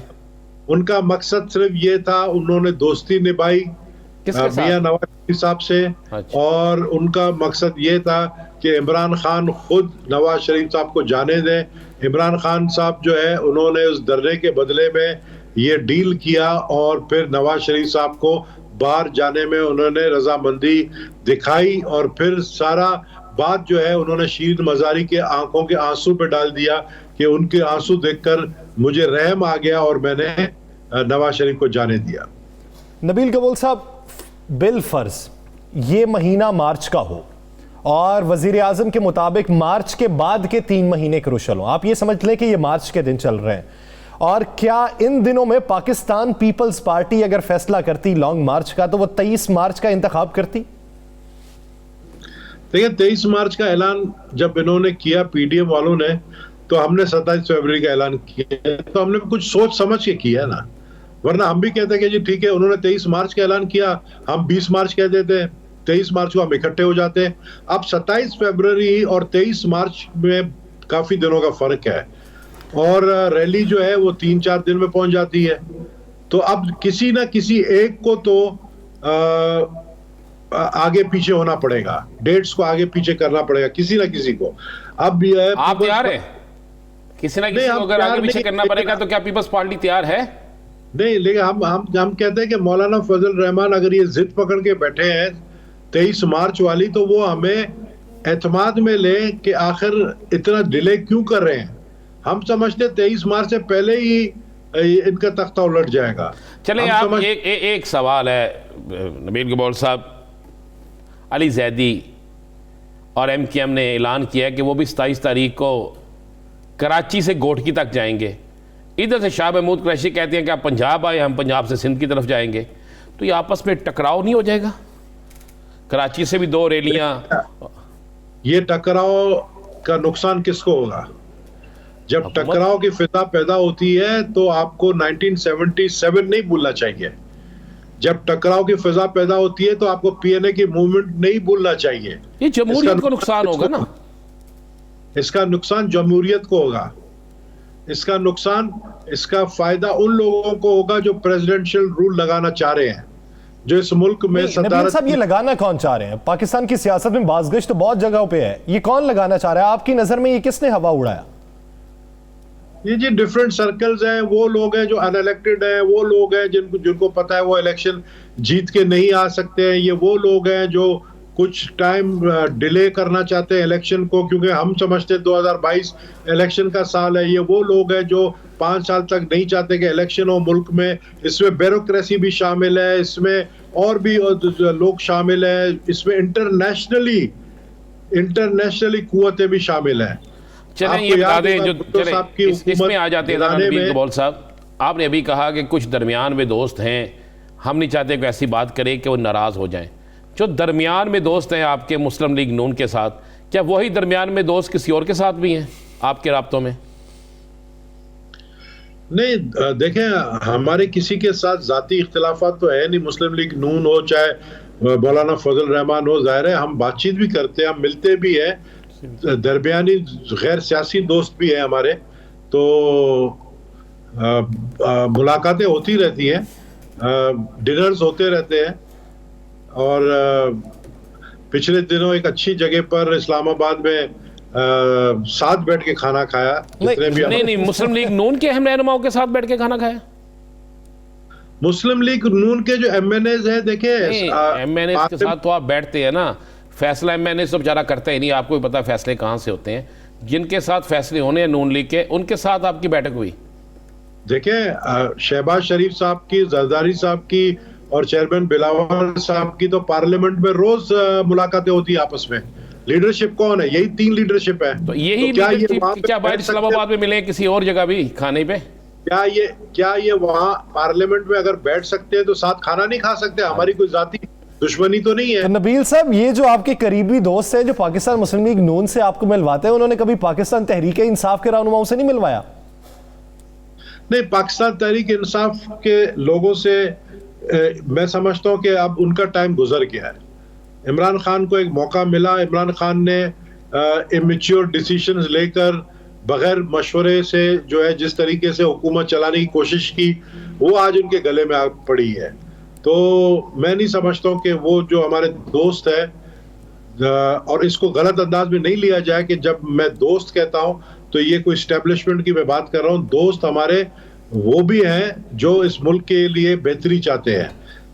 उनका मकसद सिर्फ ये था, उन्होंने दोस्ती निभाई मियां नवाज शरीफ साहब से। अच्छा। और उनका मकसद ये था कि इमरान खान खुद नवाज शरीफ साहब को जाने दें। इमरान खान साहब जो है, उन्होंने उस धरने के बदले में ये डील किया और फिर नवाज शरीफ साहब को बाहर जाने में उन्होंने रजामंदी दिखाई। और फिर सारा बात जो है उन्होंने शीर मजारी के आंखों के आंसू पे डाल दिया कि उनके आंसू देखकर मुझे रहम आ गया और मैंने नवाज शरीफ को जाने दिया। नबील कबूल साहब, बिल फर्ज ये महीना मार्च का हो और वजीर आजम के मुताबिक मार्च के बाद के 3 महीने क्रूशल हो, आप ये समझ लें कि ये मार्च के दिन चल रहे हैं, और क्या इन दिनों में पाकिस्तान पीपल्स पार्टी अगर फैसला करती लॉन्ग मार्च का तो वो 23 मार्च का इंतखाब करती? देखिए, 23 मार्च का ऐलान जब इन्होंने किया पीडीएम वालों ने, तो हमने 27 फरवरी का ऐलान किया, तो हमने कुछ सोच समझ के किया ना, वरना हम भी कहते कि जी ठीक है, उन्होंने 23 मार्च का ऐलान किया, हम 20 मार्च कह देते, 23 मार्च को हम इकट्ठे हो जाते। अब 27 फरवरी और 23 मार्च में काफी दिनों का फर्क है, और रैली जो है वो 3-4 दिन में पहुंच जाती है। तो अब किसी ना किसी एक को तो आगे पीछे होना पड़ेगा, डेट्स को आगे पीछे करना पड़ेगा किसी ना किसी को। अब आप तैयार है? किसी ना किसी को अगर आगे पीछे करना पड़ेगा तो क्या पीपल्स पार्टी तैयार है? नहीं, लेकिन हम कहते हैं कि मौलाना फजल रहमान अगर ये जिद पकड़ के बैठे हैं 23 मार्च वाली, तो वो हमें एतमाद में लें कि आखिर इतना डिले क्यों कर रहे हैं। हम समझते 23 मार्च से पहले ही इनका तख्ता उलट जाएगा। चले आप एक सवाल है नबील कबूल साहब, अली जैदी और MKM ने ऐलान किया है कि वो भी 27 तारीख को कराची से गोटकी तक जाएंगे। इधर से शाह महमूद कुरैशी कहते हैं कि आप पंजाब आए, हम पंजाब से सिंध की तरफ जाएंगे, तो ये आपस में टकराव नहीं हो जाएगा? कराची से भी 2 रैलियां। ये टकराव का नुकसान किसको होगा? जब टकराव की फिजा पैदा होती है तो आपको 1977 नहीं भूलना चाहिए। जब टकराव की फिजा पैदा होती है तो आपको PNA की मूवमेंट नहीं भूलना चाहिए। ये जमहूरियत को नुकसान होगा ना? इसका नुकसान जमहूरियत को होगा। इसका नुकसान, इसका फायदा उन लोगों को होगा जो प्रेसिडेंशियल रूल लगाना चाह रहे हैं, जो इस मुल्क में नबील साहब, ये लगाना कौन चाह रहे हैं? पाकिस्तान की सियासत में बाज़गश्त तो बहुत जगहों पे है, ये कौन लगाना चाह रहा है आपकी नजर में? ये किसने हवा उड़ाया? ये जी डिफरेंट सर्कल्स हैं। वो लोग हैं जो अनइलेक्टेड हैं, वो लोग हैं जिनको पता है वो इलेक्शन जीत के नहीं आ सकते हैं। ये वो लोग हैं जो कुछ टाइम डिले करना चाहते हैं इलेक्शन को, क्योंकि हम समझते हैं 2022 इलेक्शन का साल है। ये वो लोग हैं जो 5 साल तक नहीं चाहते कि इलेक्शन हो मुल्क में। इसमें ब्यूरोक्रेसी भी शामिल है, इसमें और भी लोग शामिल हैं, इसमें इंटरनेशनली कुव्वतें भी शामिल हैं। चलें ये बता दें, जो इसमें आ जाते हैं नबील कबूल साहब, आपने अभी कहा कि कुछ दरमियान में दोस्त हैं, हम नहीं चाहते कि ऐसी बात करें कि वो नाराज़ हो जाएं। जो दरमियान में दोस्त हैं आपके मुस्लिम लीग नून के साथ, क्या वही दरमियान में दोस्त किसी और के साथ भी हैं आपके राब्तों में? नहीं, देखें, हमारे किसी के साथ जाती इख्तिलाफात तो है नहीं। मुस्लिम लीग नून हो चाहे मौलाना फजल रहमान हो, जाहिर है हम बातचीत भी करते हैं, हम मिलते भी हैं। दरमियानी गैर सियासी दोस्त भी हैं हमारे, तो मुलाकातें होती रहती हैं, डिनर्स होते रहते हैं। और पिछले दिनों एक अच्छी जगह पर इस्लामाबाद में साथ बैठ के खाना खाया। नहीं, मुस्लिम लीग नून के अहम रहनुमाओं के साथ बैठ के खाना खाया? मुस्लिम लीग नून के जो MNAs हैं, देखिए MNAs के साथ तो आप बैठते हैं ना, फैसला MNAs तो बेचारा करते ही नहीं, आपको भी पता है फैसले कहाँ से होते हैं। जिनके साथ फैसले होने हैं नून लीग के, उनके साथ आपकी बैठक हुई? देखिए, शहबाज शरीफ साहब की, जरदारी साहब की और चेयरमैन बिलावल साहब की तो पार्लियामेंट में रोज मुलाकातें होती है आपस में। लीडरशिप कौन है? यही 3 लीडरशिप है। तो यही लीडरशिप क्या बाहर इस्लामाबाद में मिले, किसी और जगह भी खाने पे? क्या ये वहाँ पार्लियामेंट में अगर बैठ सकते हैं तो साथ खाना नहीं खा सकते? हमारी कोई जाती दुश्मनी तो नहीं है। नबील साहब, ये जो आपके करीबी दोस्त हैं जो पाकिस्तान मुस्लिम लीग नून से आपको मिलवाते हैं, उन्होंने कभी पाकिस्तान तहरीक इंसाफ के रहनुमाओं से नहीं मिलवाया? नहीं, पाकिस्तान तहरीक इंसाफ के लोगों से मैं समझता हूं कि अब उनका टाइम गुजर गया है। इमरान खान को एक मौका मिला, इमरान खान ने इमेच्योर डिसीजंस लेकर बगैर मशवरे से जो है जिस तरीके से हुकूमत चलाने की कोशिश की, वो आज उनके गले में आग पड़ी है। तो मैं नहीं समझता हूं कि वो जो हमारे दोस्त है, और इसको गलत अंदाज में नहीं लिया जाए कि जब मैं दोस्त कहता हूं तो ये कोई स्टैब्लिशमेंट की मैं बात कर रहा हूं। दोस्त हमारे वो भी हैं जो इस मुल्क के लिए बेहतरी चाहते हैं।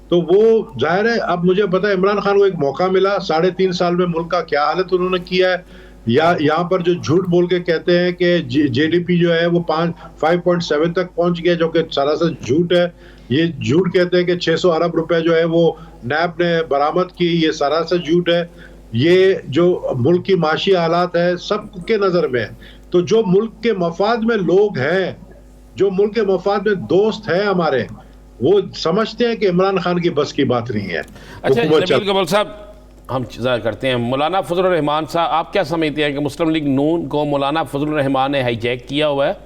तो वो जाहिर है, अब मुझे पता है इमरान खान को एक मौका मिला, 3.5 साल में मुल्क का क्या हालत उन्होंने किया है। या यहाँ पर जो झूठ बोल के कहते हैं कि GDP जो है वो 5.7 तक पहुंच गया, जो कि सरासर झूठ है। ये झूठ कहते हैं कि 600 अरब रुपए जो है वो नैब ने बरामद की, ये सरासर झूठ है। ये जो मुल्क की माशी हालात है सबके नजर में है। तो जो मुल्क के मफाद में लोग हैं, जो मुल्क के मफाद में दोस्त हैं हमारे, वो समझते हैं कि इमरान खान की बस की बात नहीं है। अच्छा नबील कबूल साहब, हम ज़रा करते हैं मौलाना फजल रहमान साहब, आप क्या समझते हैं कि मुस्लिम लीग नून को मौलाना फजल रहमान ने हाईजैक किया हुआ है?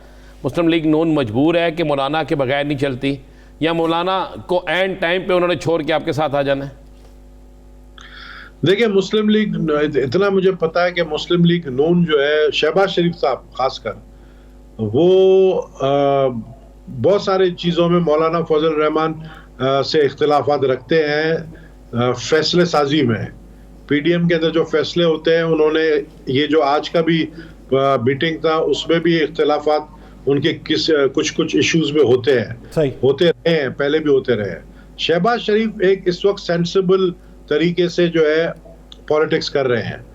मुस्लिम लीग नून मजबूर है कि मौलाना के बगैर नहीं चलती, या मौलाना को एंड टाइम पे उन्होंने छोड़ के आपके साथ आ जाना है? देखिए, मुस्लिम लीग, इतना मुझे पता है कि मुस्लिम लीग नून जो है, शहबाज शरीफ साहब खासकर, वो बहुत सारी चीज़ों में मौलाना फजल रहमान से इख्तिलाफात रखते हैं। फैसले साजी में PDM के अंदर जो फैसले होते हैं, उन्होंने ये जो आज का भी मीटिंग था उसमें भी इख्तिलाफात उनके कुछ इश्यूज में होते हैं, होते रहे हैं, पहले भी होते रहे हैं। शहबाज शरीफ एक इस वक्त सेंसिबल तरीके से जो है पॉलिटिक्स कर रहे हैं।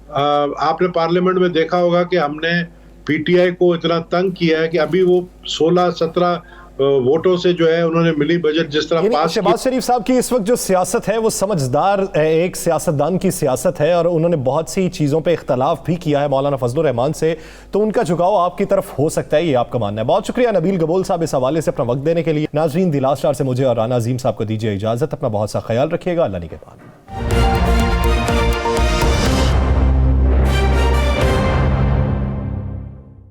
आपने पार्लियामेंट में देखा होगा कि हमने पीटीआई को इतना तंग किया है कि अभी वो 16-17 वोटों से जो है उन्होंने मिली बजट जिस तरह पास शहबाज शरीफ साहब की इस वक्त जो सियासत है वो समझदार एक सियासतदान की सियासत है और उन्होंने बहुत सी चीज़ों पे इख्तलाफ भी किया है मौलाना फजलुर रहमान से, तो उनका झुकाव आपकी तरफ हो सकता है, ये आपका मानना है। बहुत शुक्रिया नबील गबोल साहब इस हवाले से अपना वक्त देने के लिए। नाजरीन, द लास्ट आवर से मुझे और राना अजीम साहब को दीजिए इजाज़त। अपना बहुत सा ख्याल रखिएगा। अल्लाह निगहबान।